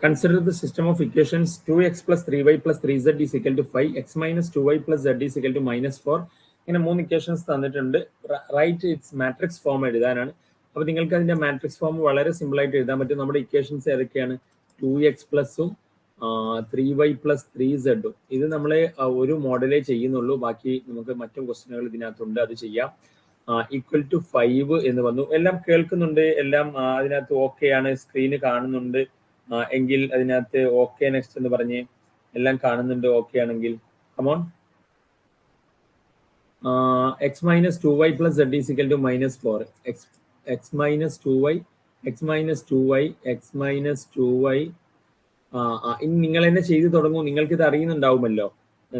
Consider the system of equations 2x plus 3y plus 3z is equal to 5, x minus 2y plus z is equal to minus 4. ഇങ്ങനെ 3 equations തന്നിട്ടുണ്ട്. Right it's matrix form എഴുതാനാണ്. അപ്പോൾ നിങ്ങൾക്ക് അതിന്റെ matrix form വളരെ simple ആയിട്ട് എഴുതാൻ പറ്റും. നമ്മുടെ ഇക്വേഷൻസ് ഏതൊക്കെയാണ്? 2x പ്ലസും 3y പ്ലസ് 3z. ഇത് നമ്മൾ ഒരു മോഡലേ ചെയ്യുന്നുള്ളൂ. ബാക്കി നമുക്ക് മറ്റും ക്വസ്റ്റ്യനുകൾ ഇതിനകത്തുണ്ട്, അത് ചെയ്യാം. ഈക്വൽ ടു 5 എന്ന് വന്നു. എല്ലാം കേൾക്കുന്നുണ്ട്, എല്ലാം അതിനകത്ത് ഓക്കെ ആണ്, സ്ക്രീന് കാണുന്നുണ്ട് എങ്കിൽ അതിനകത്ത് ഓക്കെ നെക്സ്റ്റ് എന്ന് പറഞ്ഞ് എല്ലാം കാണുന്നുണ്ട്. ഓക്കെ ആണെങ്കിൽ come on. X minus 2y plus z is equal to minus 4. X minus 2y x minus 2y x minus 2y. ഇനി നിങ്ങൾ തന്നെ ചെയ്തു തുടങ്ങൂ. നിങ്ങൾക്ക് ഇത് അറിയുന്നുണ്ടാവുമല്ലോ.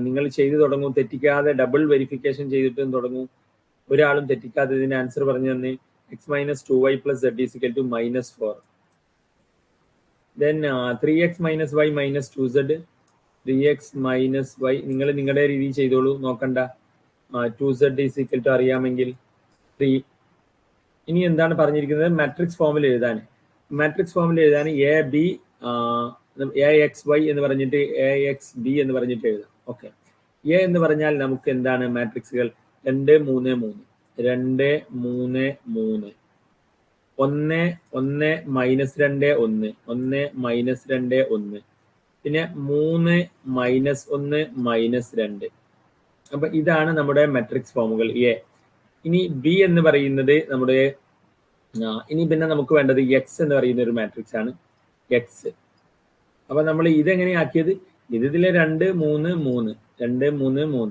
നിങ്ങൾ ചെയ്തു തുടങ്ങൂ, തെറ്റിക്കാതെ ഡബിൾ വെരിഫിക്കേഷൻ ചെയ്തിട്ടും തുടങ്ങൂ. ഒരാളും തെറ്റിക്കാതെ ഇതിന്റെ ആൻസർ പറഞ്ഞു തന്നെ. X minus 2y plus z is equal to minus 4. Then 3x minus y minus 2z. 3x minus y നിങ്ങൾ നിങ്ങളുടെ രീതിയിൽ ചെയ്തോളൂ, നോക്കണ്ട. 2z is equal to അറിയാമെങ്കിൽ 3. ഇനി എന്താണ് പറഞ്ഞിരിക്കുന്നത്? മാട്രിക്സ് ഫോമിൽ എഴുതാൻ. മാട്രിക്സ് ഫോമിൽ എഴുതാൻ A B A X Y എന്ന് പറഞ്ഞിട്ട് എ എക്സ് ബി എന്ന് പറഞ്ഞിട്ട് എഴുതാം. ഓക്കെ. എ എന്ന് പറഞ്ഞാൽ നമുക്ക് എന്താണ് മാട്രിക്സുകൾ? 2 3 3 2 3 3 1 1 മൈനസ് 2 1 1 മൈനസ് 2 1 പിന്നെ 3 മൈനസ് 1 മൈനസ് 2. അപ്പൊ ഇതാണ് നമ്മുടെ മെട്രിക്സ് ഫോമുകൾ എ. ഇനി ബി എന്ന് പറയുന്നത് നമ്മുടെ ഇനി പിന്നെ നമുക്ക് വേണ്ടത് എക്സ് എന്ന് പറയുന്ന ഒരു മാട്രിക്സ് ആണ് എക്സ്. അപ്പൊ നമ്മൾ ഇതെങ്ങനെയാക്കിയത്? ഇതിലെ 2 3 3 2 3 3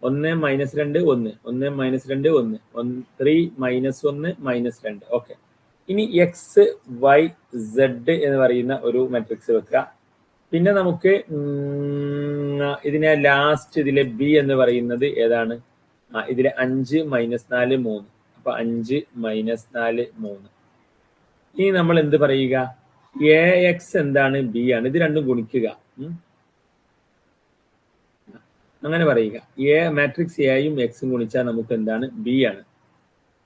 1 minus 2 1 1 minus 2 1 3 minus 1 minus 2. Okay. ഇനി എക്സ് വൈ സെഡ് എന്ന് പറയുന്ന ഒരു മാട്രിക്സ് വെക്കുക. പിന്നെ നമുക്ക് ഇതിനെ ലാസ്റ്റ് ഇതിലെ ബി എന്ന് പറയുന്നത് ഏതാണ്? ഇതിലെ 5 മൈനസ് 4 3. അപ്പൊ 5 മൈനസ് 4 3. ഇനി നമ്മൾ എന്ത് പറയുക? എ എക്സ് എന്താണ്? ബി ആണ്. ഇത് രണ്ടും ഗുണിക്കുക, അങ്ങനെ പറയുക. എ മാട്രിക്സ് എയും എക്സും ഗുണിച്ചാൽ നമുക്ക് എന്താണ്? ബി ആണ്.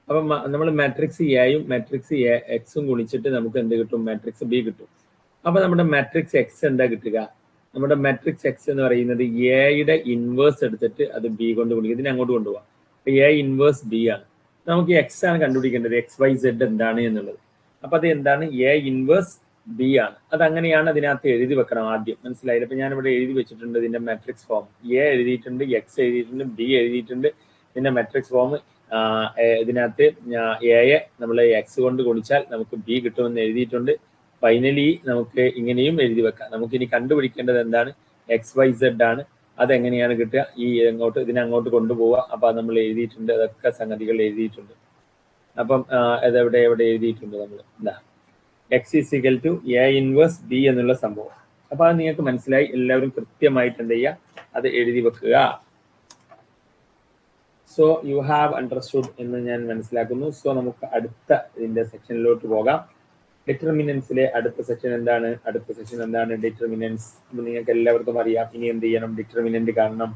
അപ്പൊ നമ്മൾ മാട്രിക്സ് എയും മാട്രിക്സ് എക്സും ഗുണിച്ചിട്ട് നമുക്ക് എന്ത് കിട്ടും? മാട്രിക്സ് ബി കിട്ടും. അപ്പൊ നമ്മുടെ മാട്രിക്സ് എക്സ് എന്താ കിട്ടുക? നമ്മുടെ മാട്രിക്സ് എക്സ് എന്ന് പറയുന്നത് എയുടെ ഇൻവേഴ്സ് എടുത്തിട്ട് അത് ബി കൊണ്ട് ഗുണിക്കും. ഇതിനെ അങ്ങോട്ട് കൊണ്ടുപോകാം. അപ്പൊ എ ഇൻവേഴ്സ് ബി ആണ്. നമുക്ക് എക്സ് ആണ് കണ്ടുപിടിക്കേണ്ടത്, എക്സ് വൈ സെഡ് എന്താണ് എന്നുള്ളത്. അപ്പൊ അത് എന്താണ്? എ ഇൻവേഴ്സ് ബി ആണ്. അത് അങ്ങനെയാണ് അതിനകത്ത് എഴുതി വെക്കണം ആദ്യം. മനസ്സിലായില്ല? അപ്പൊ ഞാൻ ഇവിടെ എഴുതി വെച്ചിട്ടുണ്ട് ഇതിന്റെ മാട്രിക്സ് ഫോം. എ എഴുതിയിട്ടുണ്ട്, എക്സ് എഴുതിയിട്ടുണ്ട്, ബി എഴുതിയിട്ടുണ്ട്. ഇതിന്റെ മാട്രിക്സ് ഫോം ഇതിനകത്ത് എയെ നമ്മൾ എക്സ് കൊണ്ട് ഗുണിച്ചാൽ നമുക്ക് ബി കിട്ടുമെന്ന് എഴുതിയിട്ടുണ്ട്. ഫൈനലി നമുക്ക് ഇങ്ങനെയും എഴുതി വെക്കാം. നമുക്കിനി കണ്ടുപിടിക്കേണ്ടത് എന്താണ്? എക്സ് വൈ സെഡ് ആണ്. അതെങ്ങനെയാണ് കിട്ടുക? ഈ ഇതിനങ്ങോട്ട് കൊണ്ടുപോവുക. അപ്പൊ അത് നമ്മൾ എഴുതിയിട്ടുണ്ട്, അതൊക്കെ സംഗതികൾ എഴുതിയിട്ടുണ്ട്. അപ്പം അതെവിടെ എവിടെ എഴുതിയിട്ടുണ്ട് നമ്മൾ? എന്താ? X is equal to A inverse B എന്നുള്ള സംഭവം. അപ്പൊ അത് നിങ്ങൾക്ക് മനസ്സിലായി. എല്ലാവരും കൃത്യമായിട്ട് എന്ത് ചെയ്യുക? അത് എഴുതി വെക്കുക. സോ യു ഹാവ് അണ്ടർസ്റ്റുഡ് എന്ന് ഞാൻ മനസ്സിലാക്കുന്നു. സോ നമുക്ക് അടുത്ത ഇതിന്റെ സെക്ഷനിലോട്ട് പോകാം. ഡിറ്റർമിനൻസിലെ അടുത്ത സെക്ഷൻ എന്താണ്? അടുത്ത സെക്ഷൻ എന്താണ്? ഡിറ്റർമിനൻസ്. നിങ്ങൾക്ക് എല്ലാവർക്കും അറിയാം. ഇനി എന്ത് ചെയ്യണം? ഡിറ്റർമിനന്റ് കാണണം.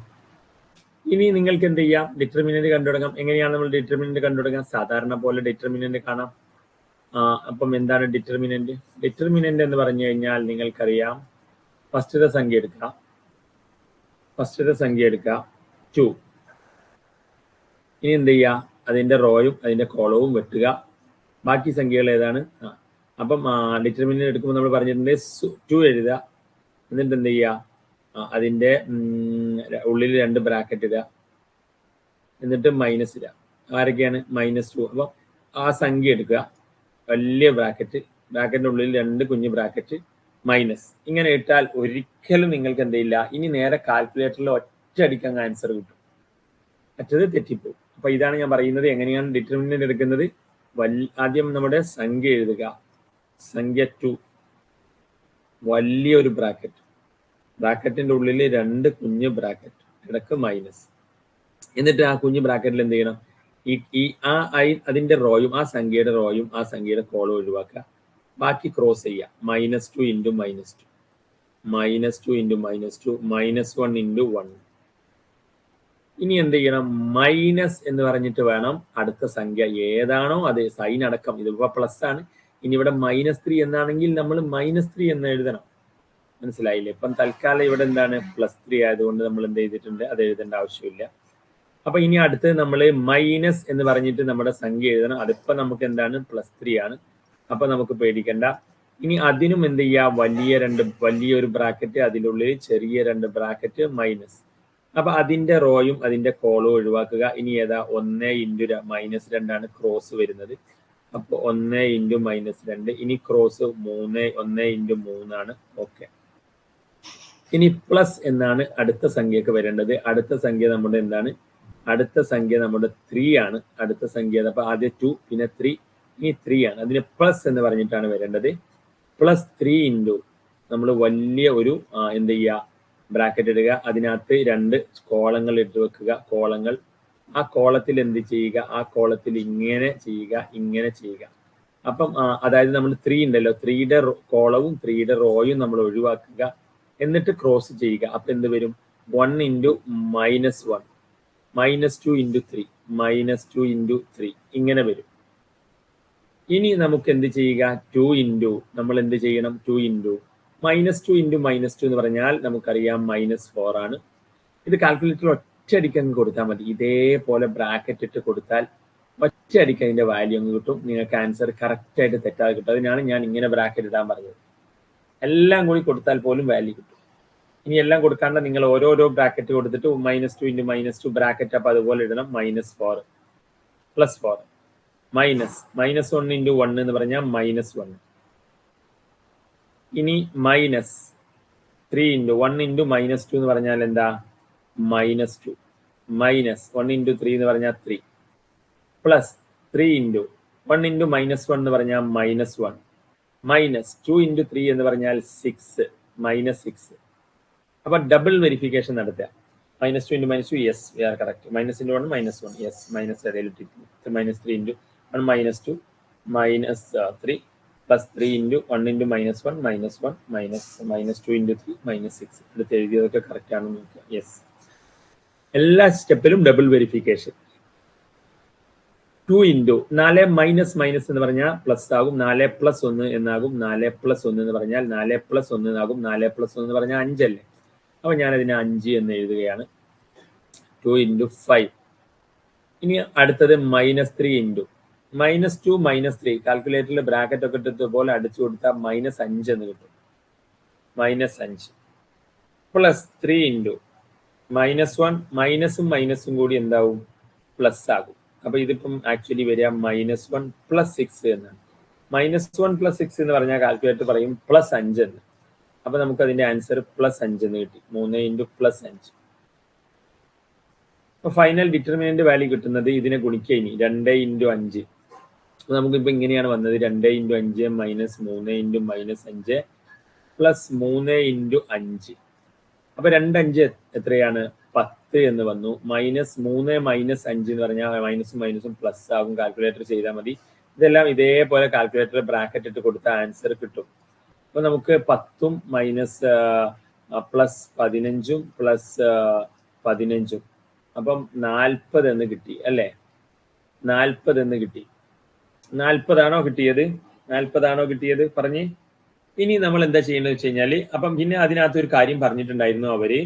ഇനി നിങ്ങൾക്ക് എന്ത് ചെയ്യാം? ഡിറ്റർമിനന്റ് കണ്ടുപിടിക്കാം. എങ്ങനെയാണ് നമ്മൾ ഡിറ്റർമിനന്റ് കണ്ടുപിടിക്കാം? സാധാരണ പോലെ ഡിറ്റർമിനന്റ് കാണാം. അപ്പം എന്താണ് ഡിറ്റർമിനന്റ്? ഡിറ്റർമിനന്റ് എന്ന് പറഞ്ഞു കഴിഞ്ഞാൽ നിങ്ങൾക്കറിയാം, ഫസ്റ്റത്തെ സംഖ്യ എടുക്കുക, ഫസ്റ്റത്തെ സംഖ്യ എടുക്കുക 2. ഇനി എന്ത് ചെയ്യുക? അതിന്റെ റോയും അതിന്റെ കോളവും വെട്ടുക. ബാക്കി സംഖ്യകൾ ഏതാണ്? അപ്പം ഡിറ്റർമിനന്റ് എടുക്കുമ്പോൾ നമ്മൾ പറഞ്ഞിട്ടുണ്ട് 2 എഴുതുക. എന്നിട്ട് എന്ത് ചെയ്യുക? അതിന്റെ ഉള്ളിൽ 2 ബ്രാക്കറ്റ് ഇടുക. എന്നിട്ട് മൈനസ് ഇടുക. ആരൊക്കെയാണ്? -2. അപ്പം ആ സംഖ്യ എടുക്കുക, വലിയ ബ്രാക്കറ്റ്, ബ്രാക്കറ്റിന്റെ ഉള്ളിൽ 2 കുഞ്ഞു ബ്രാക്കറ്റ്, മൈനസ്. ഇങ്ങനെ ഇട്ടാൽ ഒരിക്കലും നിങ്ങൾക്ക് എന്ത് ചെയ്യില്ല, ഇനി നേരെ കാൽക്കുലേറ്ററിൽ ഒറ്റയടിക്ക് അങ്ങ് ആൻസർ കിട്ടും. മറ്റത് തെറ്റിപ്പോകും. അപ്പൊ ഇതാണ് ഞാൻ പറയുന്നത്. എങ്ങനെയാണ് ഡിറ്റർമിനന്റ് എടുക്കുന്നത്? ആദ്യം നമ്മുടെ സംഖ്യ എഴുതുക. സംഖ്യ 2, വലിയൊരു ബ്രാക്കറ്റ്, ബ്രാക്കറ്റിന്റെ ഉള്ളിൽ 2 കുഞ്ഞു ബ്രാക്കറ്റ്, ഇടക്ക് മൈനസ്. എന്നിട്ട് ആ കുഞ്ഞു ബ്രാക്കറ്റിൽ എന്ത് ചെയ്യണം? അതിന്റെ റോയും ആ സംഖ്യയുടെ റോയും ആ സംഖ്യയുടെ കോളും ഒഴിവാക്കുക. ബാക്കി ക്രോസ് ചെയ്യുക. -2 ഇൻറ്റു -2, -2 ഇൻറ്റു -2, -1 ഇൻറ്റു 1. ഇനി എന്ത് ചെയ്യണം? മൈനസ് എന്ന് പറഞ്ഞിട്ട് വേണം അടുത്ത സംഖ്യ ഏതാണോ അത് സൈൻ അടക്കം. ഇതിപ്പോ പ്ലസ് ആണ്. ഇനി ഇവിടെ -3 എന്നാണെങ്കിൽ നമ്മൾ -3 എന്ന് എഴുതണം. മനസ്സിലായില്ലേ? ഇപ്പം തൽക്കാലം ഇവിടെ എന്താണ് +3 ആയതുകൊണ്ട് നമ്മൾ എന്ത് ചെയ്തിട്ടുണ്ട്, അത് എഴുതേണ്ട ആവശ്യമില്ല. അപ്പൊ ഇനി അടുത്ത് നമ്മൾ മൈനസ് എന്ന് പറഞ്ഞിട്ട് നമ്മുടെ സംഖ്യ എഴുതണം. അതിപ്പോ നമുക്ക് എന്താണ് +3 ആണ്. അപ്പൊ നമുക്ക് പേടിക്കണ്ട. ഇനി അതിനും എന്ത് ചെയ്യുക, വലിയൊരു ബ്രാക്കറ്റ്, അതിനുള്ളിൽ ചെറിയ 2 ബ്രാക്കറ്റ് മൈനസ്. അപ്പൊ അതിന്റെ റോയും അതിന്റെ കോളും ഒഴിവാക്കുക. ഇനി ഏതാ 1 ഇൻറ്റു -2 ആണ് ക്രോസ് വരുന്നത്. അപ്പൊ 1 ഇൻറ്റു -2, ഇനി ക്രോസ് 1 ഇൻറ്റു 3 ആണ്. ഓക്കെ. ഇനി പ്ലസ് എന്നാണ് അടുത്ത സംഖ്യക്ക് വരേണ്ടത്. അടുത്ത സംഖ്യ നമ്മുടെ എന്താണ്, അടുത്ത സംഖ്യ നമ്മുടെ 3 ആണ്. അടുത്ത സംഖ്യ അപ്പൊ ആദ്യം 2, പിന്നെ 3, ഇനി 3 ആണ്. അതിന് പ്ലസ് എന്ന് പറഞ്ഞിട്ടാണ് വരേണ്ടത്. +3 ഇൻറ്റു നമ്മൾ വലിയ ഒരു എന്ത് ചെയ്യുക, ബ്രാക്കറ്റ് ഇടുക. അതിനകത്ത് 2 കോളങ്ങൾ ഇട്ട് വെക്കുക. കോളങ്ങൾ, ആ കോളത്തിൽ എന്ത് ചെയ്യുക, ആ കോളത്തിൽ ഇങ്ങനെ ചെയ്യുക, ഇങ്ങനെ ചെയ്യുക. അപ്പം അതായത് നമ്മൾ 3 ഉണ്ടല്ലോ, 3യുടെ കോളവും 3യുടെ റോയും നമ്മൾ ഒഴിവാക്കുക. എന്നിട്ട് ക്രോസ് ചെയ്യുക. അപ്പൊ എന്ത് വരും, 1 ഇൻറ്റു -1, -2 ഇൻറ്റു 3, -2 ഇൻറ്റു 3 ഇങ്ങനെ വരും. ഇനി നമുക്ക് എന്ത് ചെയ്യുക, 2 ഇൻറ്റു നമ്മൾ എന്ത് ചെയ്യണം, 2 ഇൻറ്റു -2 ഇൻറ്റു -2 എന്ന് പറഞ്ഞാൽ നമുക്കറിയാം -4 ആണ്. ഇത് കാൽക്കുലേറ്റർ ഒറ്റയടിക്ക് അങ്ങ് കൊടുത്താൽ മതി. ഇതേപോലെ ബ്രാക്കറ്റ് ഇട്ട് കൊടുത്താൽ ഒറ്റയടിക്ക് അതിന്റെ വാല്യൂ അങ്ങ് കിട്ടും. നിങ്ങൾക്ക് ആൻസർ കറക്റ്റ് ആയിട്ട് തെറ്റാതെ കിട്ടും. അതിനാണ് ഞാൻ ഇങ്ങനെ ബ്രാക്കറ്റ് ഇടാൻ പറഞ്ഞത്. എല്ലാം കൂടി കൊടുത്താൽ പോലും വാല്യൂ കിട്ടും. ഇനി എല്ലാം കൊടുക്കാണ്ട് നിങ്ങൾ ഓരോരോ ബ്രാക്കറ്റ് കൊടുത്തിട്ട് -2 ഇൻറ്റു -2 ബ്രാക്കറ്റ്, അപ്പൊ അതുപോലെ ഇടണം. -4 +4 -1 ഇൻറ്റു 1 എന്ന് പറഞ്ഞാൽ -1. ഇനി -3 ഇൻറ്റു 1 ഇൻറ്റു -2 എന്ന് പറഞ്ഞാൽ എന്താ, -2. -1 ഇൻറ്റു 3 എന്ന് പറഞ്ഞാൽ 3. +3 ഇൻറ്റു 1 ഇൻറ്റു -1 എന്ന് പറഞ്ഞാൽ -1. -2 ഇൻറ്റു 3 എന്ന് പറഞ്ഞാൽ 6, -6. അപ്പൊ ഡബിൾ വെരിഫിക്കേഷൻ നടത്തുക. -2 into -2, yes, we are correct. -1 -1, yes, minus -3 into 1 -2 -3 +3 into 1 into -1 -2 into 3 -6. അടുത്ത് എഴുതിയതൊക്കെ കറക്റ്റ് ആണെന്ന് നോക്കുക. യെസ്, എല്ലാ സ്റ്റെപ്പിലും ഡബിൾ വെരിഫിക്കേഷൻ. 2 ഇൻറ്റു 4 മൈനസ് എന്ന് പറഞ്ഞാൽ പ്ലസ് ആകും. 4 + 1 എന്നാകും. 4 + 1 എന്ന് പറഞ്ഞാൽ 4 + 1 എന്നാകും. 4 + 1 എന്ന് പറഞ്ഞാൽ 5 അല്ലേ? അപ്പൊ ഞാൻ അതിനെ 5 എന്ന് എഴുതുകയാണ്. 2 ഇൻറ്റു 5. ഇനി അടുത്തത് -3 ഇൻറ്റു -2 -3. കാൽക്കുലേറ്ററിൽ ബ്രാക്കറ്റ് ഒക്കെ ഇട്ടതുപോലെ അടിച്ചു കൊടുത്താൽ -5 എന്ന് കിട്ടും. -5 +3 ഇൻറ്റു -1, മൈനസും മൈനസും കൂടി എന്താവും, പ്ലസ് ആകും. അപ്പൊ ഇതിപ്പം ആക്ച്വലി വരിക -1 + 6 എന്നാണ്. -1 + 6 എന്ന് പറഞ്ഞാൽ കാൽക്കുലേറ്റർ പറയും +5 എന്ന്. അപ്പൊ നമുക്ക് അതിന്റെ ആൻസർ +5 എന്ന് കിട്ടി. 3 ഇൻറ്റു +5. അപ്പൊ ഫൈനൽ ഡിറ്റർമിനന്റ് വാല്യൂ കിട്ടുന്നത് ഇതിനെ ഗുണിക്കുക. ഇനി 2 ഇൻറ്റു 5. നമുക്കിപ്പോ ഇങ്ങനെയാണ് വന്നത്. 2 ഇൻറ്റു 5 -3 ഇൻറ്റു -5 +3 ഇൻറ്റു 5. അപ്പൊ 2 5 എത്രയാണ്, 10 എന്ന് വന്നു. -3 -5 എന്ന് പറഞ്ഞാൽ മൈനസും മൈനസും പ്ലസ് ആകും. കാൽക്കുലേറ്റർ ചെയ്താൽ മതി. ഇതെല്ലാം ഇതേപോലെ കാൽക്കുലേറ്റർ ബ്രാക്കറ്റ് ഇട്ട് കൊടുത്ത ആൻസർ കിട്ടും. അപ്പൊ നമുക്ക് 10ഉം +15ഉം +15ഉം അപ്പം 40 എന്ന് കിട്ടി അല്ലേ? 40 എന്ന് കിട്ടി. 40 ആണോ കിട്ടിയത്? 40 ആണോ കിട്ടിയത് പറഞ്ഞേ. ഇനി നമ്മൾ എന്താ ചെയ്യേണ്ടത് വെച്ച് കഴിഞ്ഞാല്, അപ്പം പിന്നെ അതിനകത്ത് ഒരു കാര്യം പറഞ്ഞിട്ടുണ്ടായിരുന്നു അവര്.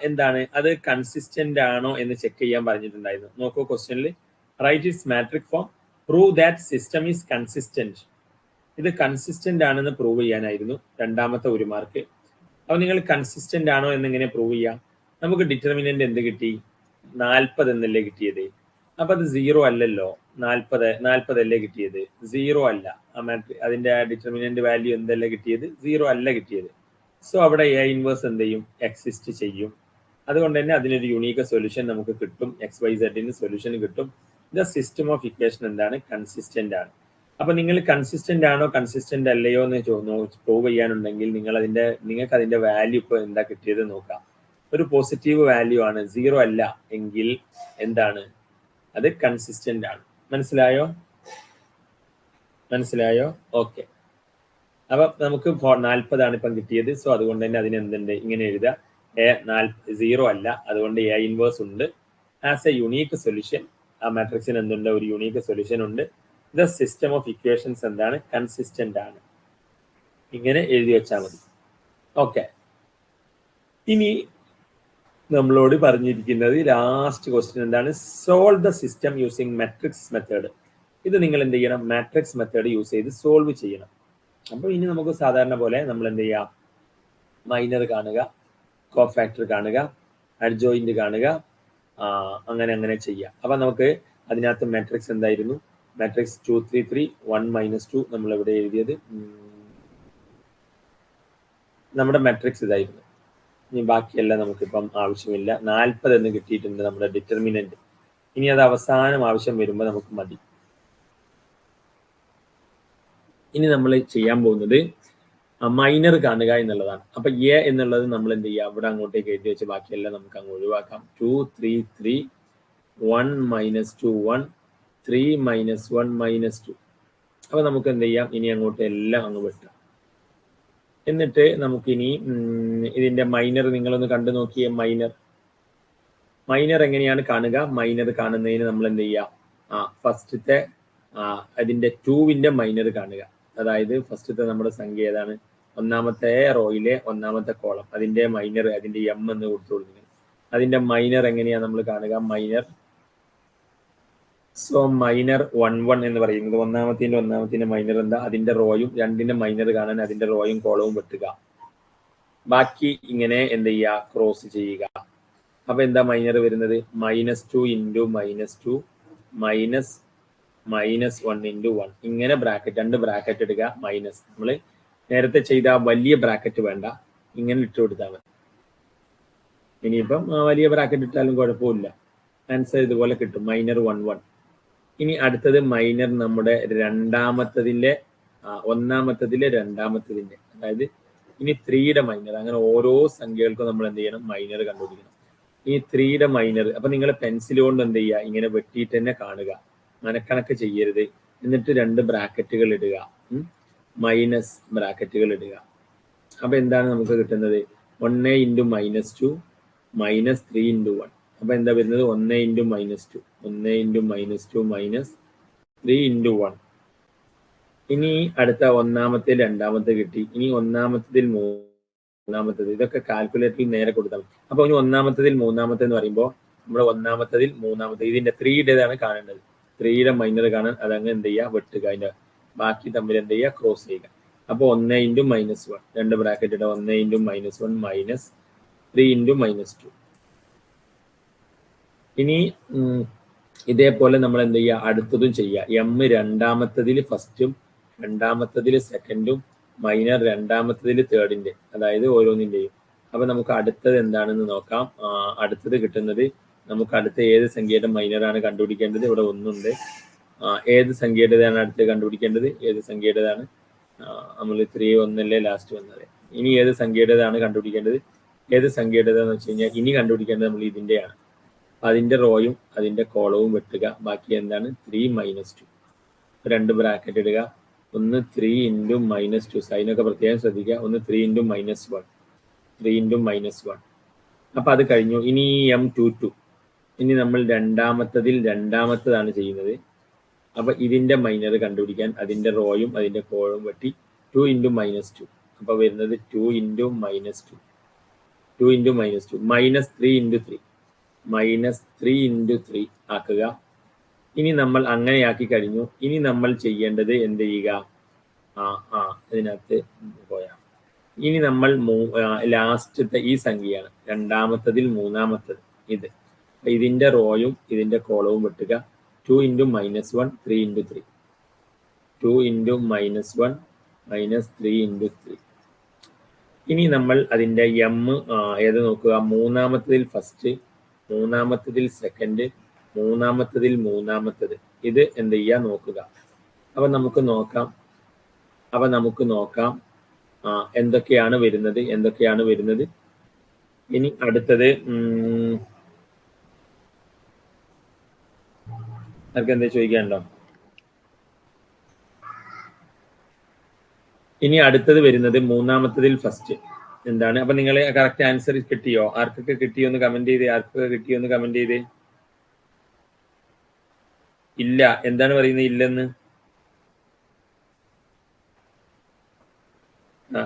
എന്താണ് അത്, കൺസിസ്റ്റന്റ് ആണോ എന്ന് ചെക്ക് ചെയ്യാൻ പറഞ്ഞിട്ടുണ്ടായിരുന്നു. നോക്കൂ, ക്വസ്റ്റ്യനിൽ write it's matrix form, prove that system is consistent. ഇത് കൺസിസ്റ്റന്റ് ആണെന്ന് പ്രൂവ് ചെയ്യാനായിരുന്നു രണ്ടാമത്തെ ഒരു മാർക്ക്. അപ്പൊ നിങ്ങൾ കൺസിസ്റ്റന്റ് ആണോ എന്നെങ്ങനെ പ്രൂവ് ചെയ്യാം? നമുക്ക് ഡിറ്റർമിനന്റ് എന്ത് കിട്ടി, 40 എന്നല്ലേ കിട്ടിയത്. അപ്പൊ അത് 0 അല്ലല്ലോ. 40 അല്ലേ കിട്ടിയത്, 0 അല്ല. അതിന്റെ ഡിറ്റർമിനന്റ് വാല്യൂ എന്തല്ലേ കിട്ടിയത്, 0 അല്ല കിട്ടിയത്. സോ അവിടെ എ ഇൻവേഴ്സ് എന്ത് ചെയ്യും, എക്സിസ്റ്റ് ചെയ്യും. അതുകൊണ്ട് തന്നെ അതിനൊരു യുണീക്ക് സൊല്യൂഷൻ നമുക്ക് കിട്ടും. XYZ സൊല്യൂഷൻ കിട്ടും. ദ സിസ്റ്റം ഓഫ് ഇക്വേഷൻ എന്താണ്, കൺസിസ്റ്റന്റ് ആണ്. അപ്പൊ നിങ്ങൾ കൺസിസ്റ്റന്റ് ആണോ കൺസിസ്റ്റന്റ് അല്ലയോ എന്ന് പ്രൂവ് ചെയ്യാനുണ്ടെങ്കിൽ നിങ്ങൾക്ക് അതിന്റെ വാല്യൂ ഇപ്പൊ എന്താ കിട്ടിയത് നോക്കാം. ഒരു പോസിറ്റീവ് വാല്യൂ ആണ്, 0 അല്ല എങ്കിൽ എന്താണ്, അത് കൺസിസ്റ്റന്റ് ആണ്. മനസ്സിലായോ? ഓക്കെ. അപ്പൊ നമുക്ക് 40 ആണ് ഇപ്പം കിട്ടിയത്. സോ അതുകൊണ്ട് തന്നെ അതിന് എന്തുണ്ട്, ഇങ്ങനെ എഴുതുക, 0 അല്ല, അതുകൊണ്ട് എ ഇൻവേഴ്സ് ഉണ്ട്. ആസ് എ യുണീക്ക് സൊല്യൂഷൻ, ആ മാട്രിക്സിന് എന്തുണ്ട്, ഒരു യുണീക്ക് സൊല്യൂഷൻ ഉണ്ട്. ദ സിസ്റ്റം ഓഫ് ഇക്വേഷൻസ് എന്താണ്, കൺസിസ്റ്റന്റ് ആണ്. ഇങ്ങനെ എഴുതി വെച്ചാൽ മതി. ഓക്കെ, ഇനി നമ്മളോട് പറഞ്ഞിരിക്കുന്നത് ലാസ്റ്റ് ക്വസ്റ്റ്യൻ എന്താണ്? Solve the system using matrix method. ഇത് നിങ്ങൾ എന്ത് ചെയ്യണം? മാട്രിക്സ് മെത്തേഡ് യൂസ് ചെയ്ത് സോൾവ് ചെയ്യണം. അപ്പോൾ ഇനി നമുക്ക് സാധാരണ പോലെ നമ്മൾ എന്ത് ചെയ്യാം? മൈനർ കാണുക, കോഫാക്ടർ കാണുക, അഡ്ജോയിന്റ് കാണുക, അങ്ങനെ അങ്ങനെ ചെയ്യാം. അപ്പൊ നമുക്ക് അതിനകത്ത് മാട്രിക്സ് എന്തായിരുന്നു? മാട്രിക്സ് 2 3 3 1 -2 നമ്മൾ ഇവിടെ എഴുതിയത് നമ്മുടെ മാട്രിക്സ് ഇതായിരുന്നു. ഇനി ബാക്കിയെല്ലാം നമുക്കിപ്പം ആവശ്യമില്ല. 40 എന്ന് കിട്ടിയിട്ടുണ്ട് നമ്മുടെ ഡിറ്റർമിനന്റ്. ഇനി അത് അവസാനം ആവശ്യം വരുമ്പോൾ നമുക്ക് മതി. ഇനി നമ്മൾ ചെയ്യാൻ പോകുന്നത് മൈനർ കാണുക എന്നുള്ളതാണ്. അപ്പൊ എ എന്നുള്ളത് നമ്മൾ എന്ത് ചെയ്യുക? അവിടെ അങ്ങോട്ടേക്ക് എഴുതി വെച്ച് ബാക്കിയെല്ലാം നമുക്ക് അങ്ങ് ഒഴിവാക്കാം. 2 3 3 1 -2 1 3 -1 -2. അപ്പൊ നമുക്ക് എന്ത് ചെയ്യാം? ഇനി അങ്ങോട്ട് എല്ലാം അങ്ങ് വെട്ടാം. എന്നിട്ട് നമുക്കിനി ഇതിന്റെ മൈനർ നിങ്ങളൊന്ന് കണ്ടു നോക്കിയേ. മൈനർ എങ്ങനെയാണ് കാണുക? മൈനർ കാണുന്നതിന് നമ്മൾ എന്ത് ചെയ്യുക? ഫസ്റ്റത്തെ അതിന്റെ 2വിന്റെ മൈനർ കാണുക. അതായത് ഫസ്റ്റത്തെ നമ്മുടെ സംഖ്യ ഏതാണ്? ഒന്നാമത്തെ റോയിലെ ഒന്നാമത്തെ കോളം, അതിന്റെ മൈനർ, അതിന്റെ എം എന്ന് കൊടുത്തു കൊടുക്കുന്നത്. അതിന്റെ മൈനർ എങ്ങനെയാണ് നമ്മൾ കാണുക? മൈനർ 1 1 എന്ന് പറയുന്നത് ഒന്നാമത്തിന്റെ മൈനർ എന്താ? അതിന്റെ റോയും, രണ്ടിന്റെ മൈനർ കാണാൻ അതിന്റെ റോയും കോളവും വെട്ടുക. ബാക്കി ഇങ്ങനെ എന്ത് ചെയ്യുക? ക്രോസ് ചെയ്യുക. അപ്പൊ എന്താ മൈനർ വരുന്നത്? -2 × -2 -1 × 1. ഇങ്ങനെ ബ്രാക്കറ്റ്, 2 ബ്രാക്കറ്റ് ഇടുക. മൈനസ് നമ്മൾ നേരത്തെ ചെയ്ത വലിയ ബ്രാക്കറ്റ് വേണ്ട, ഇങ്ങനെ ഇട്ട് കൊടുത്താൽ മതി. ഇനിയിപ്പം വലിയ ബ്രാക്കറ്റ് ഇട്ടാലും കുഴപ്പമില്ല, ആൻസർ ഇതുപോലെ കിട്ടും. മൈനർ 1 1. ഇനി അടുത്തത് മൈനർ നമ്മുടെ രണ്ടാമത്തതിന്റെ രണ്ടാമത്തതിന്റെ, അതായത് ഇനി 3യുടെ മൈനർ. അങ്ങനെ ഓരോ സംഖ്യകൾക്കും നമ്മൾ എന്ത് ചെയ്യണം? മൈനർ കണ്ടുപിടിക്കണം. ഈ 3യുടെ മൈനർ അപ്പൊ നിങ്ങൾ പെൻസിൽ കൊണ്ട് എന്ത് ചെയ്യുക? ഇങ്ങനെ വെട്ടിയിട്ട് തന്നെ കാണുക, മനക്കണക്ക് ചെയ്യരുത്. എന്നിട്ട് 2 ബ്രാക്കറ്റുകൾ ഇടുക, മൈനസ് ബ്രാക്കറ്റുകൾ ഇടുക. അപ്പൊ എന്താണ് നമുക്ക് കിട്ടുന്നത്? 1 × -2 -3 × 1. അപ്പൊ എന്താ വരുന്നത്? 1 × -2 1 × -2 -3 × 1. ഇനി അടുത്ത ഒന്നാമത്തെ രണ്ടാമത്തെ കിട്ടി. ഇനി ഒന്നാമത്തതിൽ മൂന്നാമത്തത്. ഇതൊക്കെ കാൽക്കുലേറ്ററിൽ നേരെ കൊടുത്താൽ മതി. അപ്പൊ ഇനി ഒന്നാമത്തതിൽ മൂന്നാമത്തെ എന്ന് പറയുമ്പോൾ നമ്മൾ ഒന്നാമത്തതിൽ മൂന്നാമത്തെ ഇതിന്റെ 3യുടേതാണ് കാണേണ്ടത്. 3യുടെ മൈനർ കാണാൻ അതങ്ങ് എന്ത് ചെയ്യുക? വെട്ടുക. അതിന്റെ ബാക്കി തമ്മിൽ എന്ത് ചെയ്യുക? ക്രോസ് ചെയ്യുക. അപ്പൊ 1 × -1, 2 ബ്രാക്കറ്റ് ഇടുക. 1 × -1 -3 × -2. ഇനി ഇതേപോലെ നമ്മൾ എന്ത് ചെയ്യുക? അടുത്തതും ചെയ്യുക. എം രണ്ടാമത്തതിൽ ഫസ്റ്റും രണ്ടാമത്തതിൽ സെക്കൻഡും മൈനർ രണ്ടാമത്തതിൽ തേർഡിന്റെ, അതായത് ഓരോന്നിന്റെയും. അപ്പൊ നമുക്ക് അടുത്തത് എന്താണെന്ന് നോക്കാം. അടുത്തത് കിട്ടുന്നത് നമുക്ക് അടുത്ത ഏത് സംഖ്യയുടെ മൈനറാണ് കണ്ടുപിടിക്കേണ്ടത്? ഇവിടെ ഒന്നുണ്ട്. ഏത് സംഖ്യയുടേതാണ് അടുത്ത് കണ്ടുപിടിക്കേണ്ടത്? ഏത് സംഖ്യയുടേതാണ്? നമ്മൾ 3 ഒന്നല്ലേ ലാസ്റ്റ് വന്നത്. ഇനി ഏത് സംഖ്യയുടേതാണ് കണ്ടുപിടിക്കേണ്ടത്? ഏത് സംഖ്യയുടേതാന്ന് വെച്ച് കഴിഞ്ഞാൽ ഇനി കണ്ടുപിടിക്കേണ്ടത് നമ്മൾ ഇതിന്റെയാണ്. അതിന്റെ റോയും അതിന്റെ കോളവും വെട്ടുക. ബാക്കി എന്താണ്? 3 -2. 2 ബ്രാക്കറ്റ് ഇടുക. 1 3 × -2. സൈനൊക്കെ പ്രത്യേകം ശ്രദ്ധിക്കുക. 1 3 × -1 3 × -1. അപ്പൊ അത് കഴിഞ്ഞു. ഇനി M22. ഇനി നമ്മൾ രണ്ടാമത്തതാണ് ചെയ്യുന്നത്. അപ്പൊ ഇതിന്റെ മൈനർ കണ്ടുപിടിക്കാൻ അതിന്റെ റോയും അതിന്റെ കോളവും വെട്ടി 2 × -2. അപ്പൊ വരുന്നത് 2 × -2 2 × -2 -3 × 3 -3 × 3 ആക്കുക. ഇനി നമ്മൾ അങ്ങനെയാക്കി കഴിഞ്ഞു. ഇനി നമ്മൾ ചെയ്യേണ്ടത് എന്ത് ചെയ്യുക? ഇതിനകത്ത് പോയാ ഇനി നമ്മൾ ലാസ്റ്റത്തെ ഈ സംഖ്യയാണ്, രണ്ടാമത്തതിൽ മൂന്നാമത്തത് ഇത്. ഇതിന്റെ റോയും ഇതിന്റെ കോളവും വെട്ടുക. 2 × -1 3 × 3 2 × -1 -3 × 3. ഇനി നമ്മൾ അതിന്റെ എം ഏത് നോക്കുക? മൂന്നാമത്തതിൽ ഫസ്റ്റ്, മൂന്നാമത്തതിൽ സെക്കൻഡ്, മൂന്നാമത്തതിൽ മൂന്നാമത്തത്. ഇത് എന്ത് ചെയ്യുക? നോക്കുക. അപ്പൊ നമുക്ക് നോക്കാം എന്തൊക്കെയാണ് വരുന്നത്. ഇനി അടുത്തത് ആർക്ക് എന്താ ചോദിക്കാനുണ്ടോ? ഇനി അടുത്തത് വരുന്നത് മൂന്നാമത്തതിൽ ഫസ്റ്റ് എന്താണ്? അപ്പൊ നിങ്ങൾ കറക്റ്റ് ആൻസർ കിട്ടിയോ? ആർക്കൊക്കെ കിട്ടിയോന്ന് കമന്റ് ചെയ്തേ. ഇല്ല, എന്താണ് പറയുന്നത്? ഇല്ലെന്ന്.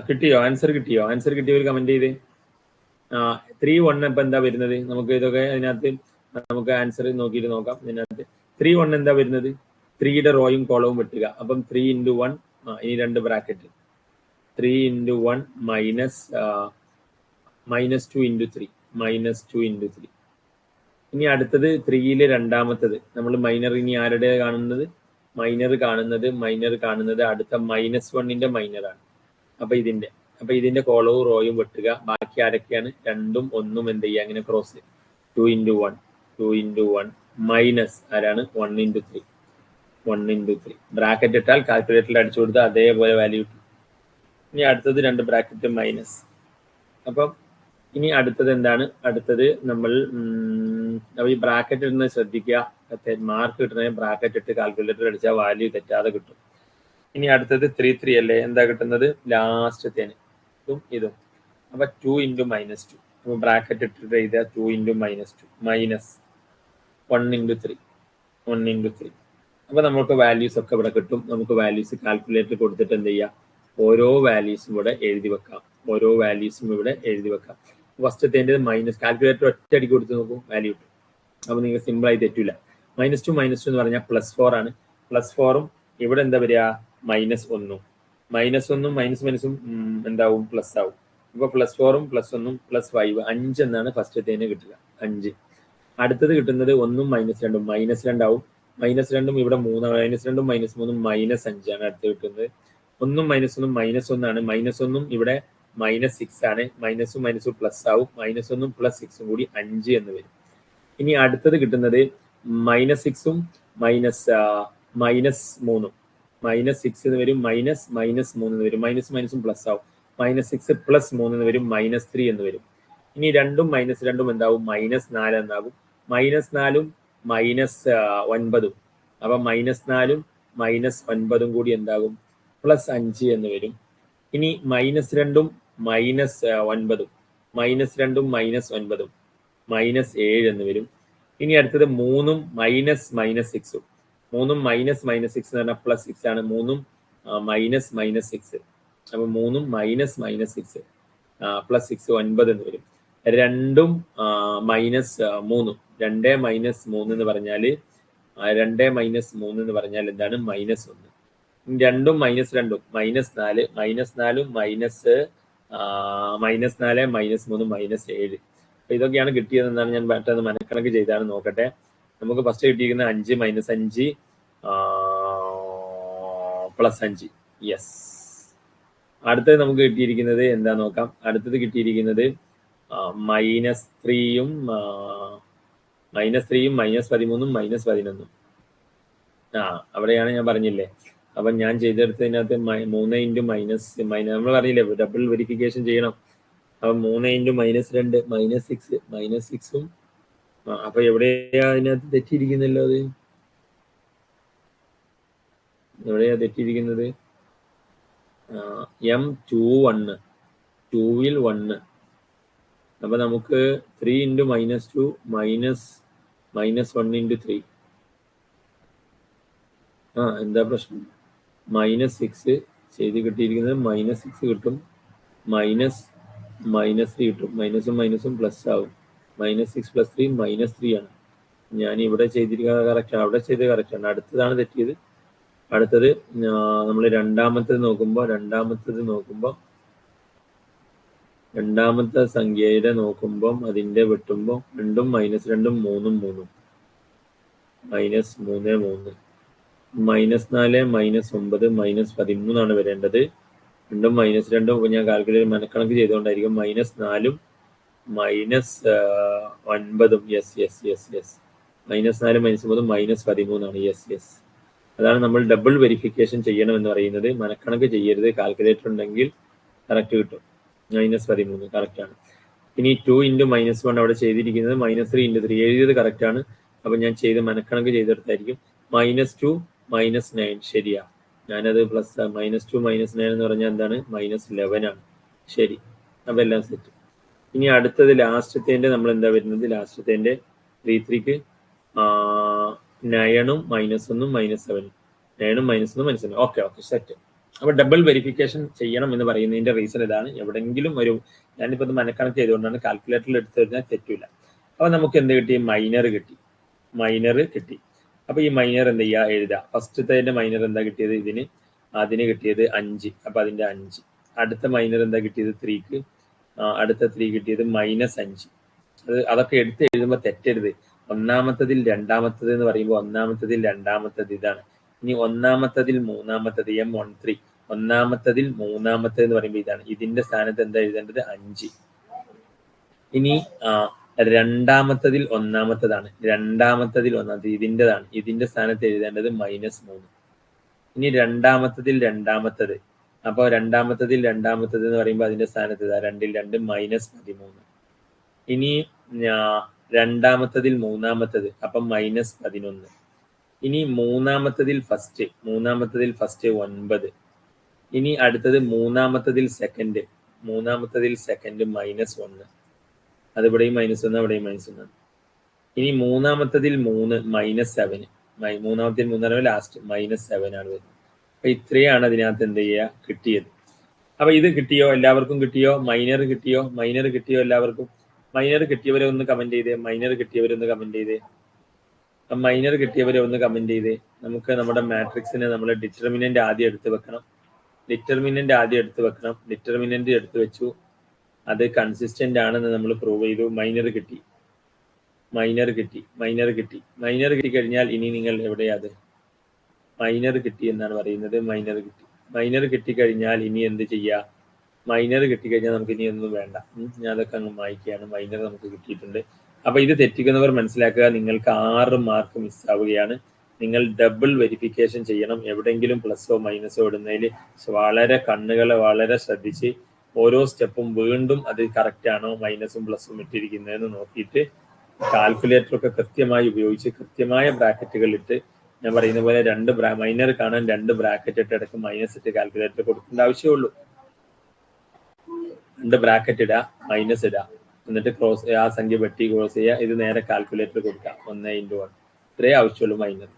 കിട്ടിയോ? ആൻസർ കിട്ടിയോ? ആൻസർ കിട്ടിയവർ കമന്റ് ചെയ്ത്. 3 1 ഇപ്പൊ എന്താ വരുന്നത്? നമുക്ക് ഇതൊക്കെ അതിനകത്ത് നമുക്ക് ആൻസർ നോക്കിയിട്ട് നോക്കാം. ഇതിനകത്ത് 3 1 എന്താ വരുന്നത്? 3യുടെ റോയും കോളവും വെട്ടുക. അപ്പം 3 into 1, ഇനി 2 bracket, 3 into 1 minus 2 into 3, minus 2 into 3. ഇനി അടുത്തത് 3യിലെ രണ്ടാമത്തത് നമ്മൾ മൈനർ. ഇനി ആരുടെ കാണുന്നത്? മൈനർ കാണുന്നത് അടുത്ത -1ന്റെ മൈനറാണ്. അപ്പൊ ഇതിന്റെ കോളവും റോയും വെട്ടുക. ബാക്കി ആരൊക്കെയാണ്? 2ഉം 1ഉം എന്ത് ചെയ്യുക? അങ്ങനെ ക്രോസ്. 2 into 1 മൈനസ് ആരാണ്? 1 into 3 ബ്രാക്കറ്റ് ഇട്ടാൽ കാൽക്കുലേറ്ററിൽ അടിച്ചു കൊടുത്താൽ അതേപോലെ വാല്യൂ കിട്ടും. ഇനി അടുത്തത് 2 ബ്രാക്കറ്റ് മൈനസ്. അപ്പം ഇനി അടുത്തത് എന്താണ്? അടുത്തത് നമ്മൾ ഈ ബ്രാക്കറ്റ് ഇടുന്നത് ശ്രദ്ധിക്കുക. മാർക്ക് കിട്ടുന്നതിന് ബ്രാക്കറ്റ് ഇട്ട് കാൽക്കുലേറ്റർ അടിച്ചാൽ വാല്യൂ തെറ്റാതെ കിട്ടും. ഇനി അടുത്തത് 3 3 അല്ലേ? എന്താ കിട്ടുന്നത്? ലാസ്റ്റത്തേന് ഇതും. അപ്പൊ 2 into -2. അപ്പൊ ബ്രാക്കറ്റ് ഇട്ടിട്ട് എഴുതുക 2 into -2 മൈനസ് 1 into 3. അപ്പൊ നമുക്ക് വാല്യൂസ് ഒക്കെ ഇവിടെ കിട്ടും. നമുക്ക് വാല്യൂസ് കാൽക്കുലേറ്റർ കൊടുത്തിട്ട് എന്ത് ചെയ്യാം? ഓരോ വാല്യൂസും ഇവിടെ എഴുതി വെക്കാം. ഫസ്റ്റത്തേൻ്റെ മൈനസ്. കാൽക്കുലേറ്റർ ഒറ്റയടിക്ക് കൊടുത്ത് നോക്കും, വാല്യൂ കിട്ടും. അപ്പൊ നിങ്ങൾക്ക് സിമ്പിൾ ആയി തെറ്റില്ല. -2 എന്ന് പറഞ്ഞാൽ +4 ആണ്. +4ഉം ഇവിടെ എന്താ വരിക? -1ഉം. -1ഉം മൈനസും എന്താവും? പ്ലസ് ആവും. അപ്പൊ +4ഉം +1ഉം +5 5 എന്നാണ് ഫസ്റ്റത്തേന് കിട്ടുക. 5. അടുത്തത് കിട്ടുന്നത് 1ഉം -2ഉം -2 ആവും. -2ഉം ഇവിടെ 3, -2ഉം -3ഉം -5 ആണ് അടുത്ത് കിട്ടുന്നത്. 1ഉം -1ഉം -1 ആണ്. -1ഉം ഇവിടെ -6 ആണ്. മൈനസും പ്ലസ് ആവും. -1ഉം +6ഉം കൂടി 5 എന്ന് വരും. ഇനി അടുത്തത് കിട്ടുന്നത് -6ഉം -3ഉം. -6 എന്ന് വരും, -3 എന്ന് വരും. മൈനസും പ്ലസ് ആവും. -6 + 3 എന്ന് വരും, -3 എന്ന് വരും. ഇനി 2ഉം -2ഉം എന്താവും? -4 എന്നാകും. -4ഉം -9ഉം. അപ്പൊ -4ഉം -9ഉം കൂടി എന്താകും? +5 എന്ന് വരും. ഇനി -2ഉം -9ഉം. -2ഉം -9ഉം -7 എന്ന് വരും. ഇനി അടുത്തത് 3ഉം -6ഉം. 3ഉം -6 എന്ന് പറഞ്ഞാൽ +6 ആണ്. 3ഉം -6. അപ്പൊ 3ഉം -6 +6 9 എന്ന് വരും. 2ഉം -3. 2 - 3 എന്ന് പറഞ്ഞാൽ 2 - 3 എന്ന് പറഞ്ഞാൽ എന്താണ്? -1. 2ഉം -2ഉം -4. -4ഉം -4 -3 -7. അപ്പൊ ഇതൊക്കെയാണ് കിട്ടിയതെന്നാണ് ഞാൻ പെട്ടെന്ന് മനക്കണക്ക് ചെയ്താണ്. നോക്കട്ടെ. നമുക്ക് ഫസ്റ്റ് കിട്ടിയിരിക്കുന്നത് 5 - 5 +5. യെസ്. അടുത്തത് നമുക്ക് കിട്ടിയിരിക്കുന്നത് എന്താ നോക്കാം. അടുത്തത് കിട്ടിയിരിക്കുന്നത് -3ഉം -13ഉം -11ഉം. അവിടെയാണ് ഞാൻ പറഞ്ഞില്ലേ. അപ്പൊ ഞാൻ ചെയ്തെടുത്തതിനകത്ത് 3 into നമ്മൾ പറഞ്ഞില്ലേ ഡബിൾ വെരിഫിക്കേഷൻ ചെയ്യണം. അപ്പൊ 3 into -2 -6ഉം. അപ്പൊ എവിടെയാ അതിനകത്ത് തെറ്റിയിരിക്കുന്നല്ലോ? അത് എവിടെയാ തെറ്റിയിരിക്കുന്നത്? M21 2ൽ 1. അപ്പൊ നമുക്ക് 3 into -2 -1 into 3. എന്താ പ്രശ്നം? -6 ചെയ്ത് കിട്ടിയിരിക്കുന്നത് -6 കിട്ടും. -3 കിട്ടും. മൈനസും പ്ലസ് ആവും. -6 + 3 -3 ആണ്. ഞാൻ ഇവിടെ ചെയ്തിരിക്കുന്നത് കറക്റ്റാണ്, അവിടെ ചെയ്ത് കറക്റ്റാണ്. അടുത്തതാണ് തെറ്റിയത്. അടുത്തത് നമ്മൾ രണ്ടാമത്തെ സംഖ്യയുടെ നോക്കുമ്പോൾ അതിന്റെ വെട്ടുമ്പോൾ 2ഉം -2ഉം 3ഉം -3 -3 -4 -9 -13 വരേണ്ടത്. 2ഉം -2ഉം ഞാൻ കാൽക്കുലേറ്റ് മനക്കണക്ക് ചെയ്തുകൊണ്ടായിരിക്കും. -4ഉം -9ഉം. യെസ്. -4 -9 -13 യെസ്. അതാണ് നമ്മൾ ഡബിൾ വെരിഫിക്കേഷൻ ചെയ്യണം എന്ന് പറയുന്നത്. മനക്കണക്ക് ചെയ്യരുത്. കാൽക്കുലേറ്റർ ഉണ്ടെങ്കിൽ കറക്റ്റ് കിട്ടും. -13 കറക്റ്റാണ്. ഇനി 2 into -1 അവിടെ ചെയ്തിരിക്കുന്നത് -3 into 3 എഴുതിയത് കറക്റ്റാണ്. അപ്പൊ ഞാൻ മനക്കണക്ക് ചെയ്തെടുത്തായിരിക്കും. -2 -9 ശരിയാ. ഞാനത് പ്ലസ് -2 -9 എന്ന് പറഞ്ഞാൽ എന്താണ്? -11 ആണ്. ശരി. അപ്പൊ എല്ലാം സെറ്റ്. ഇനി അടുത്തത് ലാസ്റ്റത്തേന്റെ നമ്മൾ എന്താ വരുന്നത്? ലാസ്റ്റത്തേന്റെ 3 3ക്ക് 9ഉം -1ഉം -7. 9ഉം -1ഉം -7. Okay set. അപ്പോൾ ഡബിൾ വെരിഫിക്കേഷൻ ചെയ്യണം എന്ന് പറയുന്നതിന്റെ റീസൺ ഇതാണ്. എവിടെയെങ്കിലും ഒരു ഞാനിപ്പോൾ ഇത് മനക്കണക്ക് ചെയ്തുകൊണ്ടാണ് കാൽക്കുലേറ്ററിൽ എടുത്തു കഴിഞ്ഞാൽ തെറ്റില്ല. അപ്പോൾ നമുക്ക് എന്ത് കിട്ടി? മൈനർ കിട്ടി. അപ്പോൾ ഈ മൈനർ എന്ത് ചെയ്യുക? എഴുതുക. ഫസ്റ്റത്തെ മൈനർ എന്താ കിട്ടിയത്? അതിന് കിട്ടിയത് 5. അപ്പോൾ അതിന്റെ 5. അടുത്ത മൈനർ എന്താ കിട്ടിയത്? 3ക്ക്. അടുത്ത 3 കിട്ടിയത് -5. അതൊക്കെ എടുത്ത് എഴുതുമ്പോൾ തെറ്റരുത്. ഒന്നാമത്തതിൽ രണ്ടാമത്തത് എന്ന് പറയുമ്പോൾ ഒന്നാമത്തതിൽ രണ്ടാമത്തത് ഇതാണ്. ഇനി ഒന്നാമത്തതിൽ മൂന്നാമത്തത് M13 ഒന്നാമത്തതിൽ മൂന്നാമത്തത് എന്ന് പറയുമ്പോൾ ഇതാണ്. ഇതിന്റെ സ്ഥാനത്ത് എന്താ എഴുതേണ്ടത്? 5. ഇനി രണ്ടാമത്തതിൽ ഒന്നാമത്തതാണ്. രണ്ടാമത്തതിൽ ഒന്നാമത് ഇതിൻ്റെതാണ്. ഇതിന്റെ സ്ഥാനത്ത് എഴുതേണ്ടത് -3. ഇനി രണ്ടാമത്തതിൽ രണ്ടാമത്തത്. അപ്പോൾ രണ്ടാമത്തതിൽ രണ്ടാമത്തത് എന്ന് പറയുമ്പോൾ അതിന്റെ സ്ഥാനത്ത് 2 ൽ 2 -13. ഇനി രണ്ടാമത്തതിൽ മൂന്നാമത്തത്. അപ്പം -11. ഇനി മൂന്നാമത്തതിൽ ഫസ്റ്റ് 9. ഇനി അടുത്തത് മൂന്നാമത്തതിൽ സെക്കൻഡ് -1. അതിവിടെയും -1, അവിടെയും -1. ഇനി മൂന്നാമത്തതിൽ 3 -7. മൂന്നാമത്തിൽ 3 ലാസ്റ്റ് -7 ആണ് വരുന്നത്. അപ്പൊ ഇത്രയാണ് അതിനകത്ത് എന്ത് ചെയ്യുക? കിട്ടിയത്. അപ്പൊ ഇത് കിട്ടിയോ? എല്ലാവർക്കും കിട്ടിയോ? മൈനർ കിട്ടിയോ എല്ലാവർക്കും? മൈനർ കിട്ടിയവരെ ഒന്ന് കമന്റ് ചെയ്തേ. മൈനർ കിട്ടിയവരെ ഒന്ന് കമന്റ് ചെയ്തേ. നമുക്ക് നമ്മുടെ മാട്രിക്സിനെ നമ്മൾ ഡിറ്റർമിനന്റ് ആദ്യം എടുത്ത് വെക്കണം. ഡിറ്റർമിനന്റ് എടുത്തു വെച്ചു. അത് കൺസിസ്റ്റന്റ് ആണെന്ന് നമ്മൾ പ്രൂവ് ചെയ്തു. മൈനർ കിട്ടി കഴിഞ്ഞാൽ ഇനി നിങ്ങൾ എവിടെയാ? അത് മൈനർ കിട്ടി എന്നാണ് പറയുന്നത്. മൈനർ കിട്ടിക്കഴിഞ്ഞാൽ ഇനി എന്ത് ചെയ്യുക? മൈനർ കിട്ടിക്കഴിഞ്ഞാൽ നമുക്ക് ഇനി ഒന്നും വേണ്ട. ഞാൻ അതൊക്കെ അങ്ങ് വായിക്കുകയാണ്. മൈനർ നമുക്ക് കിട്ടിയിട്ടുണ്ട്. അപ്പൊ ഇത് തെറ്റിക്കുന്നവർ മനസ്സിലാക്കുക, നിങ്ങൾക്ക് 6 മാർക്ക് മിസ്സാവുകയാണ്. നിങ്ങൾ ഡബിൾ വെരിഫിക്കേഷൻ ചെയ്യണം. എവിടെയെങ്കിലും പ്ലസോ മൈനസോ ഇടുന്നതിൽ കണ്ണുകളെ വളരെ ശ്രദ്ധിച്ച് ഓരോ സ്റ്റെപ്പും വീണ്ടും അത് കറക്റ്റ് ആണോ മൈനസും പ്ലസും ഇട്ടിരിക്കുന്നതെന്ന് നോക്കിയിട്ട് കാൽക്കുലേറ്ററൊക്കെ കൃത്യമായി ഉപയോഗിച്ച് കൃത്യമായ ബ്രാക്കറ്റുകൾ ഇട്ട്, ഞാൻ പറയുന്ന പോലെ മൈനർ കാണാൻ 2 ബ്രാക്കറ്റ് ഇട്ട് ഇടയ്ക്ക് മൈനസ് ഇട്ട് കാൽക്കുലേറ്റർ കൊടുക്കേണ്ട ആവശ്യമുള്ളൂ. 2 ബ്രാക്കറ്റ് ഇടുക, മൈനസ് ഇടുക, എന്നിട്ട് ആ സംഖ്യ വെട്ടി ക്രോസ് ചെയ്യുക. ഇത് നേരെ കാൽക്കുലേറ്റർ കൊടുക്കുക. 1/1 ഇത്രേ ആവശ്യമുള്ളൂ മൈനർ.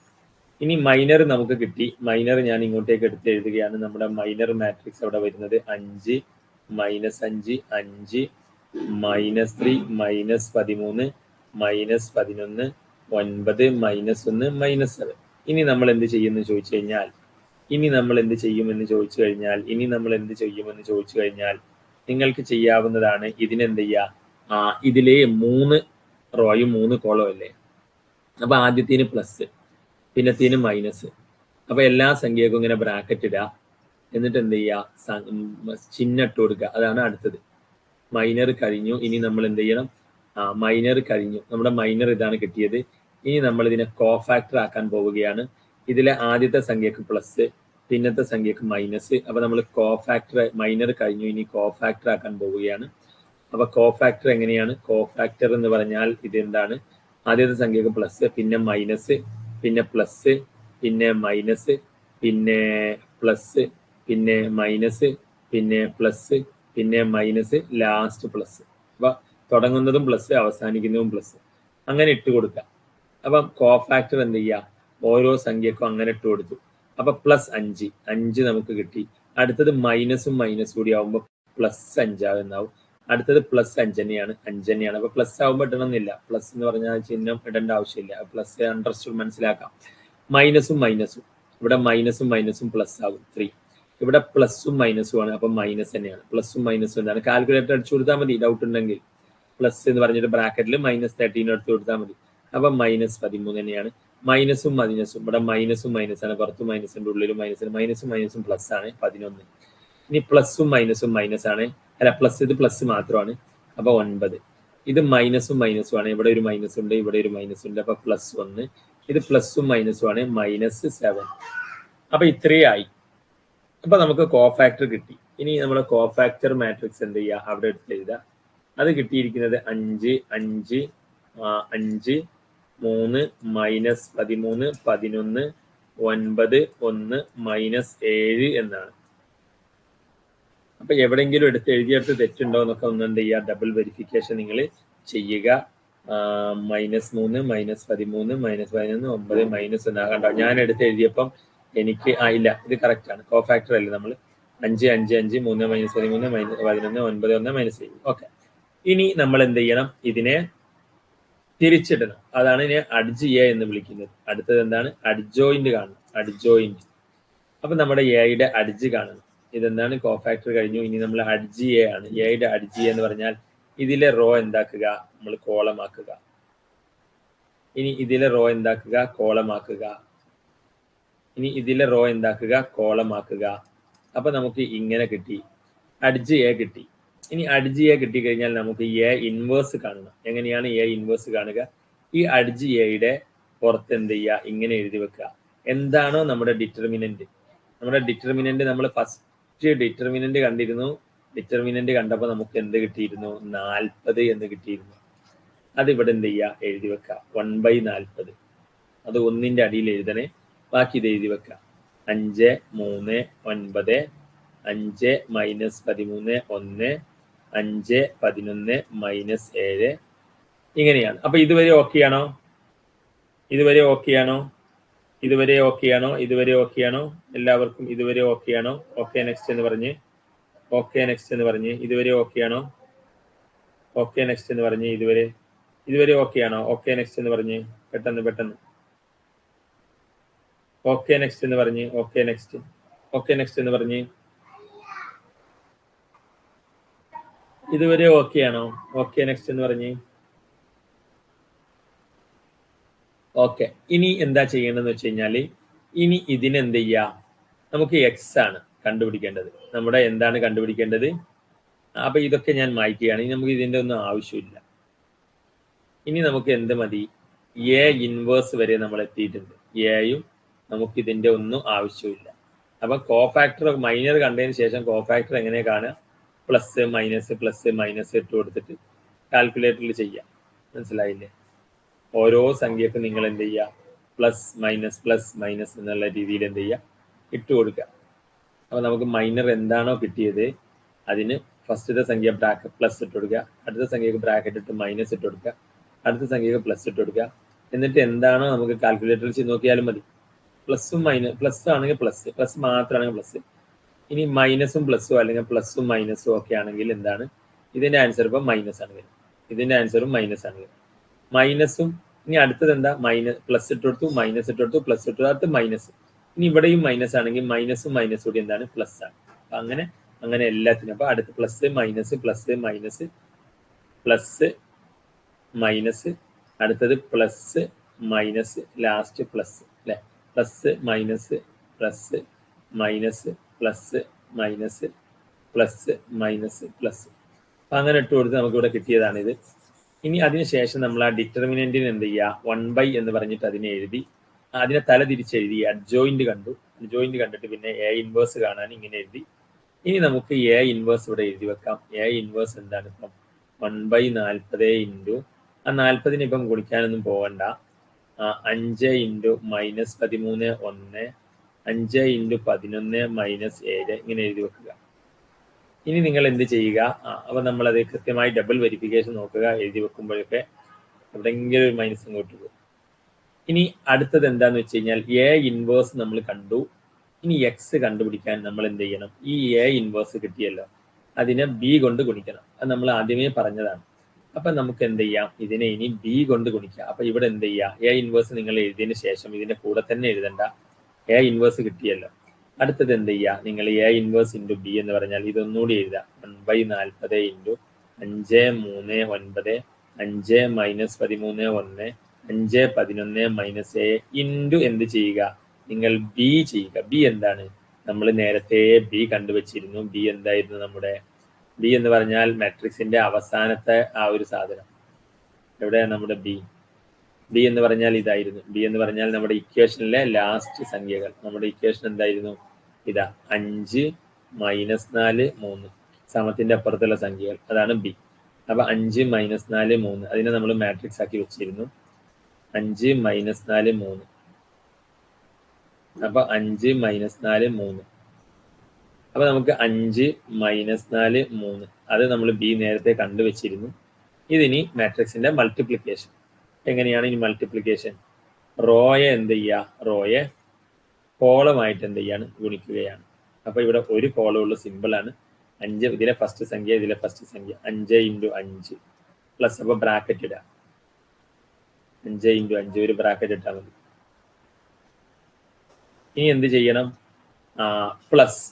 ഇനി മൈനർ നമുക്ക് കിട്ടി. മൈനർ ഞാൻ ഇങ്ങോട്ടേക്ക് എടുത്ത് എഴുതുകയാണ്. നമ്മുടെ മൈനർ മാട്രിക്സ് അവിടെ വരുന്നത് 5 -5 5 -3 -13 -11 9 -1 -7. ഇനി നമ്മൾ എന്ത് ചെയ്യുമെന്ന് ചോദിച്ചു കഴിഞ്ഞാൽ നിങ്ങൾക്ക് ചെയ്യാവുന്നതാണ്. ഇതിനെന്ത് ചെയ്യുക? ഇതിലെ 3 റോയും 3 കോളവും അല്ലേ? അപ്പൊ ആദ്യത്തിന് പ്ലസ്, പിന്നത്തിന് മൈനസ്. അപ്പൊ എല്ലാ സംഖ്യക്കും ഇങ്ങനെ ബ്രാക്കറ്റ് ഇടുക. എന്നിട്ട് എന്ത് ചെയ്യുക? ചിഹ്നം ഇട്ട് കൊടുക്കുക. അതാണ് അടുത്തത്. മൈനർ കഴിഞ്ഞു. ഇനി നമ്മൾ എന്ത് ചെയ്യണം? മൈനർ കഴിഞ്ഞു. നമ്മുടെ മൈനർ ഇതാണ് കിട്ടിയത്. ഇനി നമ്മൾ ഇതിനെ കോഫാക്ടർ ആക്കാൻ പോവുകയാണ്. ഇതിലെ ആദ്യത്തെ സംഖ്യക്ക് പ്ലസ്, പിന്നത്തെ സംഖ്യക്ക് മൈനസ്. അപ്പൊ നമ്മൾ മൈനർ കഴിഞ്ഞു. ഇനി കോഫാക്ടർ ആക്കാൻ പോവുകയാണ്. അപ്പൊ കോഫാക്ടർ എങ്ങനെയാണ്? കോഫാക്ടർ എന്ന് പറഞ്ഞാൽ ഇത് എന്താണ്? ആദ്യത്തെ സംഖ്യക്ക് പ്ലസ്, പിന്നെ മൈനസ്, പിന്നെ പ്ലസ്, പിന്നെ മൈനസ്, പിന്നെ പ്ലസ്, പിന്നെ മൈനസ്, പിന്നെ പ്ലസ്, പിന്നെ മൈനസ്, ലാസ്റ്റ് പ്ലസ്. അപ്പൊ തുടങ്ങുന്നതും പ്ലസ്, അവസാനിക്കുന്നതും പ്ലസ്. അങ്ങനെ ഇട്ട് കൊടുക്കുക. അപ്പം കോഫാക്ടർ എന്ത് ചെയ്യുക? ഓരോ സംഖ്യക്കും അങ്ങനെ ഇട്ട് കൊടുത്തു. അപ്പൊ +5 നമുക്ക് കിട്ടി. അടുത്തത് മൈനസും കൂടി ആവുമ്പോൾ +5 എന്നാവും. അടുത്തത് +5 തന്നെയാണ്. അപ്പൊ പ്ലസ് ആവുമ്പോൾ ഇടണമെന്നില്ല. പ്ലസ് എന്ന് പറഞ്ഞാൽ ചിഹ്നം ഇടേണ്ട ആവശ്യമില്ല. പ്ലസ് അണ്ടർസ്റ്റുഡ് മനസ്സിലാക്കാം. മൈനസും ഇവിടെ മൈനസും പ്ലസ് ആകും 3. ഇവിടെ പ്ലസും മൈനസും ആണ്. അപ്പൊ മൈനസ് തന്നെയാണ്. പ്ലസും മൈനസും എന്താണ്? കാൽക്കുലേറ്റർ അടിച്ചു കൊടുത്താൽ മതി. ഡൗട്ട് ഉണ്ടെങ്കിൽ പ്ലസ് എന്ന് പറഞ്ഞിട്ട് ബ്രാക്കറ്റിൽ -13 എടുത്ത് കൊടുത്താൽ മതി. അപ്പൊ -13 തന്നെയാണ്. മൈനസും ഇവിടെ മൈനസും ആണ്. പുറത്ത് മൈനസിന്റെ ഉള്ളിലും മൈനസും പ്ലസ് ആണ് 11. ഇനി പ്ലസും മൈനസ് ആണ്. അല്ല, ഇത് പ്ലസ് മാത്രമാണ്. അപ്പൊ 9. ഇത് മൈനസും ആണ്. ഇവിടെ ഒരു മൈനസ് ഉണ്ട്, ഇവിടെ ഒരു മൈനസ് ഉണ്ട്. അപ്പൊ +1. ഇത് പ്ലസും ആണ്. -7. അപ്പൊ ഇത്രയായി. അപ്പൊ നമുക്ക് കോഫാക്ടർ കിട്ടി. ഇനി നമ്മൾ കോഫാക്ടർ മാട്രിക്സ് എന്ത് ചെയ്യുക? അവിടെ എടുത്ത് എഴുതുക. അത് കിട്ടിയിരിക്കുന്നത് 5 5 5 3 -13 11 9 1 -7 എന്നാണ്. അപ്പൊ എവിടെയെങ്കിലും എഴുതിയെടുത്ത് തെറ്റുണ്ടോ എന്നൊക്കെ ഒന്ന് എന്ത് ചെയ്യുക? ഡബിൾ വെരിഫിക്കേഷൻ നിങ്ങൾ ചെയ്യുക. -3 -13 -11 9 -1 കണ്ടോ? ഞാൻ എടുത്ത് എഴുതിയപ്പം എനിക്ക് ഇല്ല, ഇത് കറക്റ്റ് ആണ്, കോഫാക്ടർ അല്ലേ. നമ്മൾ 5 5 5 3 - 13 - 11 9 1 -7. ഓക്കെ, ഇനി നമ്മൾ എന്ത് ചെയ്യണം? ഇതിനെ തിരിച്ചിടണം. അതാണ് ഇനി അഡ്ജ് എ എന്ന് വിളിക്കുന്നത്. അടുത്തത് എന്താണ്? അഡ്ജോയിന്റ് കാണണം, അഡ്ജോയിന്റ്. അപ്പൊ നമ്മുടെ എയുടെ അഡ്ജ് കാണണം. ഇതെന്താണ്? കോഫാക്ടർ കഴിഞ്ഞു. ഇനി നമ്മൾ അഡ്ജ് എ ആണ്. എയുടെ അഡ്ജ് എ എന്ന് പറഞ്ഞാൽ ഇതിലെ റോ എന്താക്കുക? നമ്മൾ കോളമാക്കുക. ഇനി ഇതിലെ റോ എന്താക്കുക? കോളമാക്കുക. ഇനി ഇതിലെ റോ എന്താക്കുക? കോളമാക്കുക. അപ്പൊ നമുക്ക് ഇങ്ങനെ കിട്ടി, അഡ്ജ് എ കിട്ടി. ഇനി അഡ്ജ് എ കിട്ടിക്കഴിഞ്ഞാൽ നമുക്ക് എ ഇൻവേഴ്സ് കാണണം. എങ്ങനെയാണ് എ ഇൻവേഴ്സ് കാണുക? ഈ അഡ്ജ് എയുടെ പുറത്ത് എന്ത് ചെയ്യുക? ഇങ്ങനെ എഴുതി വെക്കുക. എന്താണോ നമ്മുടെ ഡിറ്റർമിനന്റ്, നമ്മുടെ ഡിറ്റർമിനന്റ് നമ്മൾ ഫസ്റ്റ് ഡിറ്റർമിനന്റ് കണ്ടിരുന്നു. ഡിറ്റർമിനന്റ് കണ്ടപ്പോൾ നമുക്ക് എന്ത് കിട്ടിയിരുന്നു? 40 എന്ന് കിട്ടിയിരുന്നു. അത് ഇവിടെ എന്ത് ചെയ്യുക? എഴുതി വെക്കുക, 1/40. അത് 1ന്റെ അടിയിൽ എഴുതണേ. ബാക്കി ഇത് എഴുതി വെക്കുക. 5 3 9 5 - 13 1 5 11 - 7 ഇങ്ങനെയാണ്. അപ്പൊ ഇതുവരെ ഓക്കെ ആണോ? ഇതുവരെ ഓക്കെ ആണോ? ഇതുവരെ ഓക്കെ ആണോ? ഇതുവരെ ഓക്കെ ആണോ? എല്ലാവർക്കും ഇതുവരെ ഓക്കെ ആണോ? ഓക്കെ നെക്സ്റ്റ് എന്ന് പറഞ്ഞ്, ഓക്കെ നെക്സ്റ്റ് എന്ന് പറഞ്ഞ്. ഇതുവരെ ഓക്കെ ആണോ? ഓക്കെ നെക്സ്റ്റ് എന്ന് പറഞ്ഞ്. ഇതുവരെ ഓക്കെ ആണോ? ഓക്കെ നെക്സ്റ്റ് എന്ന് പറഞ്ഞ്. പെട്ടെന്ന് ഓക്കെ നെക്സ്റ്റ് എന്ന് പറഞ്ഞ്. ഓക്കെ നെക്സ്റ്റ് എന്ന് പറഞ്ഞ്. ഇതുവരെ ഓക്കെ ആണോ? ഓക്കെ നെക്സ്റ്റ് എന്ന് പറഞ്ഞ്. ഓക്കെ, ഇനി എന്താ ചെയ്യേണ്ടതെന്ന് വെച്ച് കഴിഞ്ഞാൽ, ഇനി ഇതിനെന്ത് ചെയ്യാം? നമുക്ക് എക്സ് ആണ് കണ്ടുപിടിക്കേണ്ടത്. നമ്മുടെ എന്താണ് കണ്ടുപിടിക്കേണ്ടത്? അപ്പൊ ഇതൊക്കെ ഞാൻ മായ്ക്കുകയാണ്. ഇനി നമുക്ക് ഇതിന്റെ ഒന്നും ആവശ്യമില്ല. ഇനി നമുക്ക് എന്ത് മതി? എ ഇൻവേഴ്സ് വരെ നമ്മൾ എത്തിയിട്ടുണ്ട്. എയും നമുക്ക് ഇതിന്റെ ഒന്നും ആവശ്യമില്ല. അപ്പൊ കോഫാക്ടർ മൈനർ കണ്ടതിന് ശേഷം കോഫാക്ടർ എങ്ങനെ കാണുക? പ്ലസ് മൈനസ് ഇട്ട് കൊടുത്തിട്ട് കാൽക്കുലേറ്ററിൽ ചെയ്യാം. മനസ്സിലായില്ലേ? ഓരോ സംഖ്യക്കും നിങ്ങൾ എന്ത് ചെയ്യുക? പ്ലസ് മൈനസ് എന്നുള്ള രീതിയിൽ എന്ത് ചെയ്യുക? ഇട്ട് കൊടുക്കുക. അപ്പൊ നമുക്ക് മൈനർ എന്താണോ കിട്ടിയത് അതിന് ഫസ്റ്റത്തെ സംഖ്യ ബ്രാക്കറ്റ് പ്ലസ് ഇട്ട് കൊടുക്കുക, അടുത്ത സംഖ്യക്ക് ബ്രാക്കറ്റ് ഇട്ട് മൈനസ് ഇട്ട് കൊടുക്കുക, അടുത്ത സംഖ്യക്ക് പ്ലസ് ഇട്ട് കൊടുക്കുക. എന്നിട്ട് എന്താണോ നമുക്ക് കാൽക്കുലേറ്ററിൽ ചെയ്ത് നോക്കിയാലും മതി. പ്ലസ് ആണെങ്കിൽ പ്ലസ് മാത്രമാണെങ്കിൽ പ്ലസ്. ഇനി മൈനസും പ്ലസും അല്ലെങ്കിൽ പ്ലസും മൈനസും ഒക്കെ ആണെങ്കിൽ എന്താണ്? ഇതിന്റെ ആൻസർ ഇപ്പം മൈനസ് ആണ് വരുന്നത്. ഇതിന്റെ ആൻസറും മൈനസ് ആണ് വരുന്നത്. മൈനസും ഇനി അടുത്തത് എന്താ? പ്ലസ് ഇട്ട് കൊടുത്തു, മൈനസ് ഇട്ട് കൊടുത്തു, പ്ലസ് ഇട്ടു, അടുത്ത് മൈനസ്. ഇനി ഇവിടെയും മൈനസ് ആണെങ്കിൽ മൈനസും കൂടി എന്താണ്? പ്ലസ് ആണ്. അപ്പൊ അങ്ങനെ എല്ലാത്തിനും. അപ്പൊ അടുത്ത് പ്ലസ് മൈനസ്, അടുത്തത് പ്ലസ് മൈനസ്, ലാസ്റ്റ് പ്ലസ് അല്ലെ? Plus minus plus. അപ്പൊ അങ്ങനെ ഇട്ട് കൊടുത്ത് നമുക്ക് ഇവിടെ കിട്ടിയതാണ് ഇത്. ഇനി അതിനുശേഷം നമ്മൾ ആ ഡിറ്റർമിനന്റിന് എന്ത് ചെയ്യുക? 1 എന്ന് പറഞ്ഞിട്ട് അതിനെ എഴുതി, അതിനെ തല തിരിച്ചെഴുതി. അഡ്ജോയിന്റ് കണ്ടിട്ട് പിന്നെ എ ഇൻവേഴ്സ് കാണാൻ ഇങ്ങനെ എഴുതി. ഇനി നമുക്ക് എ ഇൻവേഴ്സ് ഇവിടെ എഴുതി വെക്കാം. എ ഇൻവേഴ്സ് എന്താണ്? ഇപ്പം 1/40 ഇൻറ്റു ആ 40ന് ഇപ്പം ഗുണിക്കാനൊന്നും പോകണ്ട. 5 ഇൻറ്റു -13 1 5 ഇൻറ്റു 11 -7 ഇങ്ങനെ എഴുതി വെക്കുക. ഇനി നിങ്ങൾ എന്ത് ചെയ്യുക? അപ്പൊ നമ്മളത് കൃത്യമായി ഡബിൾ വെരിഫിക്കേഷൻ നോക്കുക. എഴുതി വെക്കുമ്പോഴൊക്കെ എവിടെയെങ്കിലും ഒരു മൈനസ് ഇങ്ങോട്ട് പോകും. ഇനി അടുത്തത് എന്താന്ന് വെച്ച് കഴിഞ്ഞാൽ എ ഇൻവേഴ്സ് നമ്മൾ കണ്ടു. ഇനി എക്സ് കണ്ടുപിടിക്കാൻ നമ്മൾ എന്ത് ചെയ്യണം? ഈ എ ഇൻവേഴ്സ് കിട്ടിയല്ലോ, അതിനെ ബി കൊണ്ട് ഗുണിക്കണം. അത് നമ്മൾ ആദ്യമേ പറഞ്ഞതാണ്. അപ്പൊ നമുക്ക് എന്ത് ചെയ്യാം? ഇതിനെ ഇനി ബി കൊണ്ട് ഗുണിക്കാം. അപ്പൊ ഇവിടെ എന്ത് ചെയ്യുക? എ ഇൻവേഴ്സ് നിങ്ങൾ എഴുതിയതിന് ശേഷം ഇതിന്റെ കൂടെ തന്നെ എഴുതണ്ട. എ ഇൻവേഴ്സ് കിട്ടിയല്ലോ. അടുത്തത് എന്ത് ചെയ്യുക? നിങ്ങൾ എ ഇൻവേഴ്സ് ഇൻറ്റു ബി എന്ന് പറഞ്ഞാൽ ഇതൊന്നുകൂടി എഴുതാം. 1/40 ഇൻറ്റു 5 3 9 5 -13 1 5 11 -7 ഇൻറ്റു എന്ത് ചെയ്യുക? നിങ്ങൾ ബി ചെയ്യുക. ബി എന്താണ്? നമ്മൾ നേരത്തെ ബി കണ്ടുവച്ചിരുന്നു. ബി എന്തായിരുന്നു നമ്മുടെ? ബി എന്ന് പറഞ്ഞാൽ മാട്രിക്സിന്റെ അവസാനത്തെ ആ ഒരു സാധനം. എവിടെയാണ് നമ്മുടെ ബി? ബി എന്ന് പറഞ്ഞാൽ ഇതായിരുന്നു. ബി എന്ന് പറഞ്ഞാൽ നമ്മുടെ ഇക്വേഷനിലെ ലാസ്റ്റ് സംഖ്യകൾ. നമ്മുടെ ഇക്വേഷൻ എന്തായിരുന്നു? ഇതാ 5 -4 3 സമത്തിന്റെ അപ്പുറത്തുള്ള സംഖ്യകൾ, അതാണ് ബി. അപ്പൊ 5 -4 3 അതിനെ നമ്മൾ മാട്രിക്സ് ആക്കി വെച്ചിരുന്നു. 5 -4 3. അപ്പൊ 5 -4 3. അപ്പൊ നമുക്ക് 5 -4 3 അത് നമ്മൾ ബി നേരത്തെ കണ്ടുവച്ചിരുന്നു. ഇതിനി മാട്രിക്സിന്റെ മൾട്ടിപ്ലിക്കേഷൻ. എങ്ങനെയാണ് ഇനി മൾട്ടിപ്ലിക്കേഷൻ? റോയെ എന്ത് ചെയ്യുക? റോയെ കോളമായിട്ട് എന്ത് ചെയ്യാണ്, ഗുണിക്കുകയാണ്. അപ്പൊ ഇവിടെ ഒരു കോളമുള്ള സിമ്പിളാണ്. 5 ഇതിലെ ഫസ്റ്റ് സംഖ്യ, ഇതിലെ ഫസ്റ്റ് സംഖ്യ 5 × 5 പ്ലസ്. അപ്പൊ ബ്രാക്കറ്റ് ഇടാം, 5 × 5 ഒരു ബ്രാക്കറ്റ് ഇട്ടാൽ മതി. ഇനി എന്ത് ചെയ്യണം, പ്ലസ്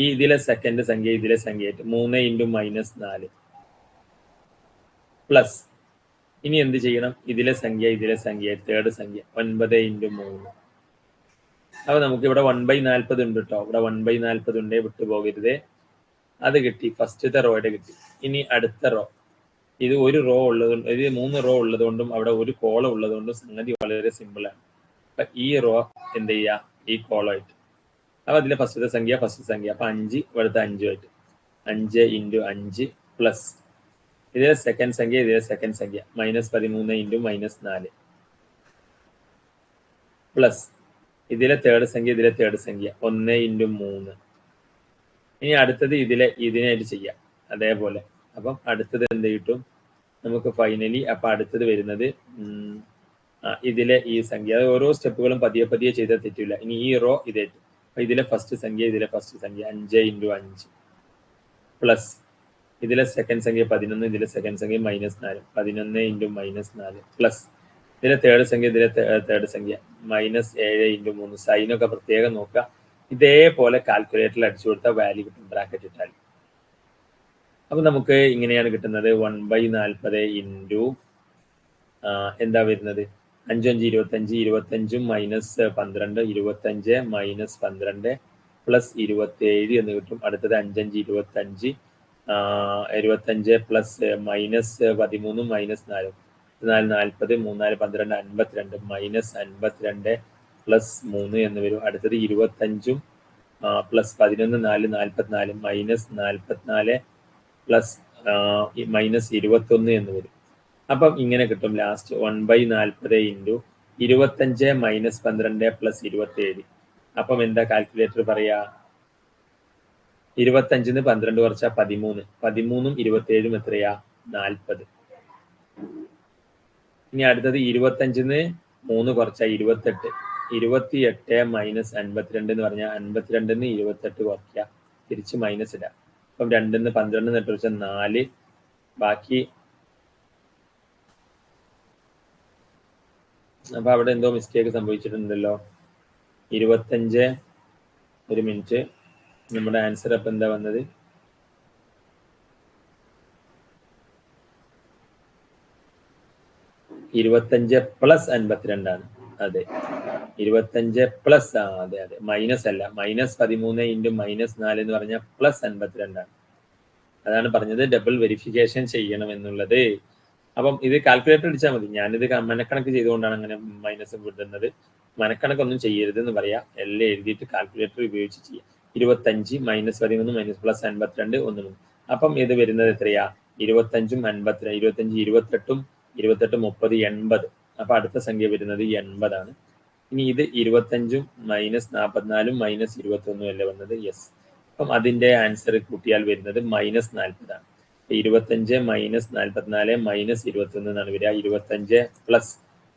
ഈ ഇതിലെ സെക്കൻഡ് സംഖ്യ ഇതിലെ സംഖ്യയായിട്ട് 3 × -4 പ്ലസ്. ഇനി എന്ത് ചെയ്യണം, ഇതിലെ സംഖ്യ ഇതിലെ സംഖ്യ തേർഡ് സംഖ്യ 9 × 3. അപ്പൊ നമുക്ക് ഇവിടെ 1/40 ഉണ്ട് കേട്ടോ, ഇവിടെ 1/40 ഉണ്ടേ, വിട്ടുപോകരുതേ. അത് കിട്ടി, ഫസ്റ്റത്തെ റോയുടെ കിട്ടി. ഇനി അടുത്ത റോ, ഇത് ഒരു റോ ഉള്ളതുകൊണ്ട്, ഇത് 3 റോ ഉള്ളതുകൊണ്ടും അവിടെ ഒരു കോളം ഉള്ളതുകൊണ്ടും സംഗതി വളരെ സിമ്പിളാണ്. അപ്പൊ ഈ റോ എന്ത് ചെയ്യുക, ഈ കോളമായിട്ട്. അപ്പൊ അതിലെ ഫസ്റ്റ് സംഖ്യ അപ്പൊ 5 ഇവിടുത്തെ 5 ആയിട്ട് 5 × 5 പ്ലസ് ഇതിലെ സെക്കൻഡ് സംഖ്യ ഇതിലെ സെക്കൻഡ് സംഖ്യ -13 × -4 പ്ലസ് ഇതിലെ തേർഡ് സംഖ്യ ഇതിലെ തേർഡ് സംഖ്യ 1 × 3. ഇനി അടുത്തത് ഇതിനായിട്ട് ചെയ്യാം അതേപോലെ. അപ്പം അടുത്തത് എന്ത് കിട്ടും നമുക്ക് ഫൈനലി. അപ്പൊ അടുത്തത് വരുന്നത് ഇതിലെ ഈ സംഖ്യ, ഓരോ സ്റ്റെപ്പുകളും പതിയെ പതിയെ ചെയ്താൽ തെറ്റില്ല. ഇനി ഈ റോ ഇതായിട്ട്, അപ്പൊ ഇതിലെ ഫസ്റ്റ് സംഖ്യ ഇതിലെ ഫസ്റ്റ് സംഖ്യ 5 × 5 പ്ലസ് ഇതിലെ സെക്കൻഡ് സംഖ്യ 11, ഇതിലെ സെക്കൻഡ് സംഖ്യ -4 11 × -4 പ്ലസ് ഇതിലെ തേർഡ് സംഖ്യ ഇതിലെ തേർഡ് സംഖ്യ -7 × 3. സൈനൊക്കെ പ്രത്യേകം നോക്കുക. ഇതേപോലെ കാൽക്കുലേറ്ററിൽ അടിച്ചു കൊടുത്താൽ വാല്യൂ കിട്ടും, ബ്രാക്കറ്റ് ഇട്ടാൽ. അപ്പൊ നമുക്ക് ഇങ്ങനെയാണ് കിട്ടുന്നത് 1/40 ഇൻറ്റു എന്താ വരുന്നത് 5 × 5 25 -12 25 -12 പ്ലസ് 27 എന്ന് കിട്ടും. അടുത്തത് 5 × 25 75 പ്ലസ് -13 -4 4 40 3 4 12 52 -52 പ്ലസ് 3 എന്ന് വരും. അടുത്തത് 25 പ്ലസ് 11 4 44 -44 പ്ലസ് -21 എന്ന് വരും. അപ്പം ഇങ്ങനെ കിട്ടും ലാസ്റ്റ് 1/40 ഇൻറ്റു 25 -12 പ്ലസ് 27. അപ്പം എന്താ കാൽക്കുലേറ്റർ പറയാ, 25 12 കുറച്ചാൽ 13, 13ഉം 27ഉം എത്രയാ 40. ഇനി അടുത്തത് 25 3 കുറച്ചാൽ 28, 28 -52 എന്ന് പറഞ്ഞാൽ 52 28 കുറയ്ക്കുക, തിരിച്ച് മൈനസ് ഇടാം. അപ്പം 2 12 നെട്ട് വെച്ചാൽ 4, ബാക്കി. അപ്പൊ അവിടെ എന്തോ മിസ്റ്റേക്ക് സംഭവിച്ചിട്ടുണ്ടല്ലോ. 25 ഒരു മിനിറ്റ്, നമ്മുടെ ആൻസർ അപ്പൊ എന്താ വന്നത്, 25 പ്ലസ് 52 ആണ്. അതെ 25 പ്ലസ്, അതെ മൈനസ് അല്ല, -13 ഇൻറ്റു -4 എന്ന് പറഞ്ഞാൽ പ്ലസ് 52 ആണ്. അതാണ് പറഞ്ഞത് ഡബിൾ വെരിഫിക്കേഷൻ ചെയ്യണം എന്നുള്ളത്. അപ്പം ഇത് കാൽക്കുലേറ്റർ അടിച്ചാൽ മതി. ഞാനിത് മനക്കണക്ക് ചെയ്തുകൊണ്ടാണ് അങ്ങനെ മൈനസ് വിടുന്നത്. മനക്കണക്കൊന്നും ചെയ്യരുത് എന്ന് പറയാം, എല്ലാം എഴുതിയിട്ട് കാൽക്കുലേറ്റർ ഉപയോഗിച്ച് ചെയ്യാം. 25 -13 പ്ലസ് 52 1. അപ്പം ഇത് വരുന്നത് എത്രയാ, 25ഉം 52, 25 28 30 80. അപ്പൊ അടുത്ത സംഖ്യ വരുന്നത് 80 ആണ്. ഇനി ഇത് 25ഉം -44ഉം -21 അല്ലേ വന്നത്, യെസ്. അപ്പം അതിന്റെ ആൻസർ കൂട്ടിയാൽ വരുന്നത് -40 ആണ്. 25 -44 -21 എന്നാണ് വരിക. 25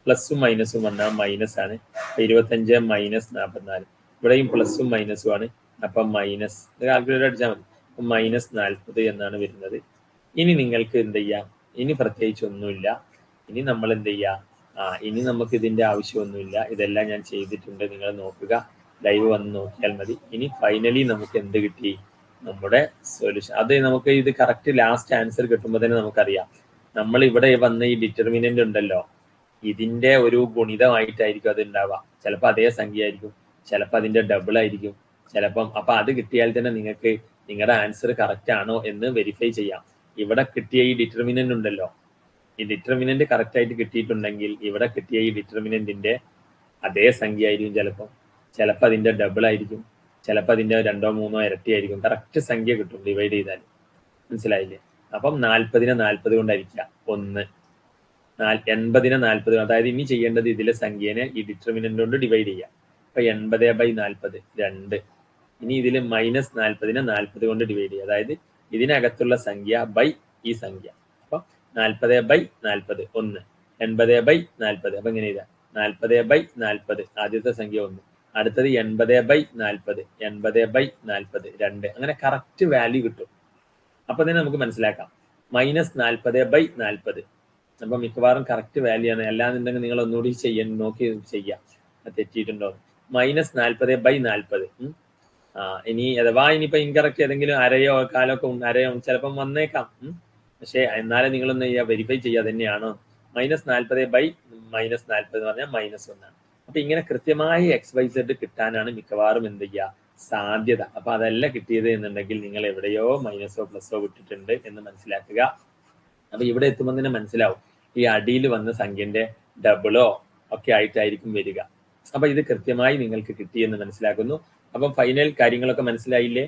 പ്ലസും മൈനസും വന്നാൽ മൈനസ് ആണ്. 25 -44, ഇവിടെയും പ്ലസും മൈനസും ആണ്. അപ്പം മൈനസ്, കാൽക്കുലേറ്റർ അടിച്ചാൽ മതി, -40 എന്നാണ് വരുന്നത്. ഇനി നിങ്ങൾക്ക് എന്ത് ചെയ്യാം, ഇനി പ്രത്യേകിച്ച് ഒന്നുമില്ല. ഇനി നമ്മൾ എന്ത് ചെയ്യാം, ഇനി നമുക്ക് ഇതിന്റെ ആവശ്യമൊന്നുമില്ല. ഇതെല്ലാം ഞാൻ ചെയ്തിട്ടുണ്ട്, നിങ്ങൾ നോക്കുക, ലൈവ് വന്ന് നോക്കിയാൽ മതി. ഇനി ഫൈനലി നമുക്ക് എന്ത് കിട്ടി, നമ്മുടെ സൊല്യൂഷൻ. അത് നമുക്ക് ഇത് കറക്റ്റ് ലാസ്റ്റ് ആൻസർ കിട്ടുമ്പോൾ തന്നെ നമുക്കറിയാം, നമ്മൾ ഇവിടെ വന്ന ഈ ഡിറ്റർമിനന്റ് ഉണ്ടല്ലോ, ഇതിന്റെ ഒരു ഗുണിതമായിട്ടായിരിക്കും അത് ഉണ്ടാവുക. ചിലപ്പോൾ അതേ സംഖ്യ ആയിരിക്കും, ചിലപ്പോൾ അതിന്റെ ഡബിൾ ആയിരിക്കും, ചിലപ്പം. അപ്പൊ അത് കിട്ടിയാൽ തന്നെ നിങ്ങൾക്ക് നിങ്ങളുടെ ആൻസർ കറക്റ്റ് ആണോ എന്ന് വെരിഫൈ ചെയ്യാം. ഇവിടെ കിട്ടിയ ഈ ഡിറ്റർമിനന്റ് ഉണ്ടല്ലോ, ഈ ഡിറ്റർമിനന്റ് കറക്റ്റ് ആയിട്ട് കിട്ടിയിട്ടുണ്ടെങ്കിൽ ഇവിടെ കിട്ടിയ ഈ ഡിറ്റർമിനന്റിന്റെ അതേ സംഖ്യ ആയിരിക്കും, ചിലപ്പോൾ അതിന്റെ ഡബിൾ ആയിരിക്കും, ചിലപ്പോൾ അതിന്റെ 2 or 3 ഇരട്ടി ആയിരിക്കും. കറക്റ്റ് സംഖ്യ കിട്ടും ഡിവൈഡ് ചെയ്താൽ. മനസ്സിലായില്ലേ? അപ്പം 40നെ 40 കൊണ്ടായിരിക്കുക 1, 80നെ 40. അതായത് ഇനി ചെയ്യേണ്ടത് ഇതിലെ സംഖ്യനെ ഈ ഡിറ്റർമിനന്റ് കൊണ്ട് ഡിവൈഡ് ചെയ്യാം. അപ്പൊ 80/40 2. ഇനി ഇതിൽ -40നെ 40 കൊണ്ട് ഡിവൈഡ് ചെയ്യുക. അതായത് ഇതിനകത്തുള്ള സംഖ്യ ബൈ ഈ സംഖ്യ. അപ്പൊ 40/40 1, 80/40. അപ്പൊ ഇങ്ങനെ ഇതാ 40/40 ആദ്യത്തെ സംഖ്യ 1, അടുത്തത് 80/40, 80/40, 2. അങ്ങനെ കറക്റ്റ് വാല്യൂ കിട്ടും. അപ്പൊ തന്നെ നമുക്ക് മനസ്സിലാക്കാം -40/40. അപ്പൊ മിക്കവാറും കറക്റ്റ് വാല്യൂ ആണ്. അല്ലാന്നുണ്ടെങ്കിൽ നിങ്ങൾ ഒന്നുകൂടി നോക്കി ചെയ്യാം തെറ്റിയിട്ടുണ്ടോ. -40/40. ഇനി അഥവാ ഇനിയിപ്പോ ഇൻകറക്റ്റ് ഏതെങ്കിലും അരയോ കാലോ ഒക്കെ അരയോ ചിലപ്പം വന്നേക്കാം. പക്ഷെ എന്നാലും നിങ്ങളൊന്ന് വെരിഫൈ ചെയ്യുക തന്നെയാണോ. -40/-40 എന്ന് പറഞ്ഞാൽ -1 ആണ്. അപ്പൊ ഇങ്ങനെ കൃത്യമായി XYZ കിട്ടാനാണ് മിക്കവാറും എന്ത് ചെയ്യുക സാധ്യത. അപ്പൊ അതല്ല കിട്ടിയത് എന്നുണ്ടെങ്കിൽ നിങ്ങൾ എവിടെയോ മൈനസോ പ്ലസോ വിട്ടിട്ടുണ്ട് എന്ന് മനസ്സിലാക്കുക. അപ്പൊ ഇവിടെ എത്തുമ്പോൾ തന്നെ മനസ്സിലാവും ഈ അടിയിൽ വന്ന സംഖ്യന്റെ ഡബിളോ ഒക്കെ ആയിട്ടായിരിക്കും വരിക. അപ്പൊ ഇത് കൃത്യമായി നിങ്ങൾക്ക് കിട്ടിയെന്ന് മനസ്സിലാക്കുന്നു. അപ്പം ഫൈനൽ കാര്യങ്ങളൊക്കെ മനസ്സിലായില്ലേ?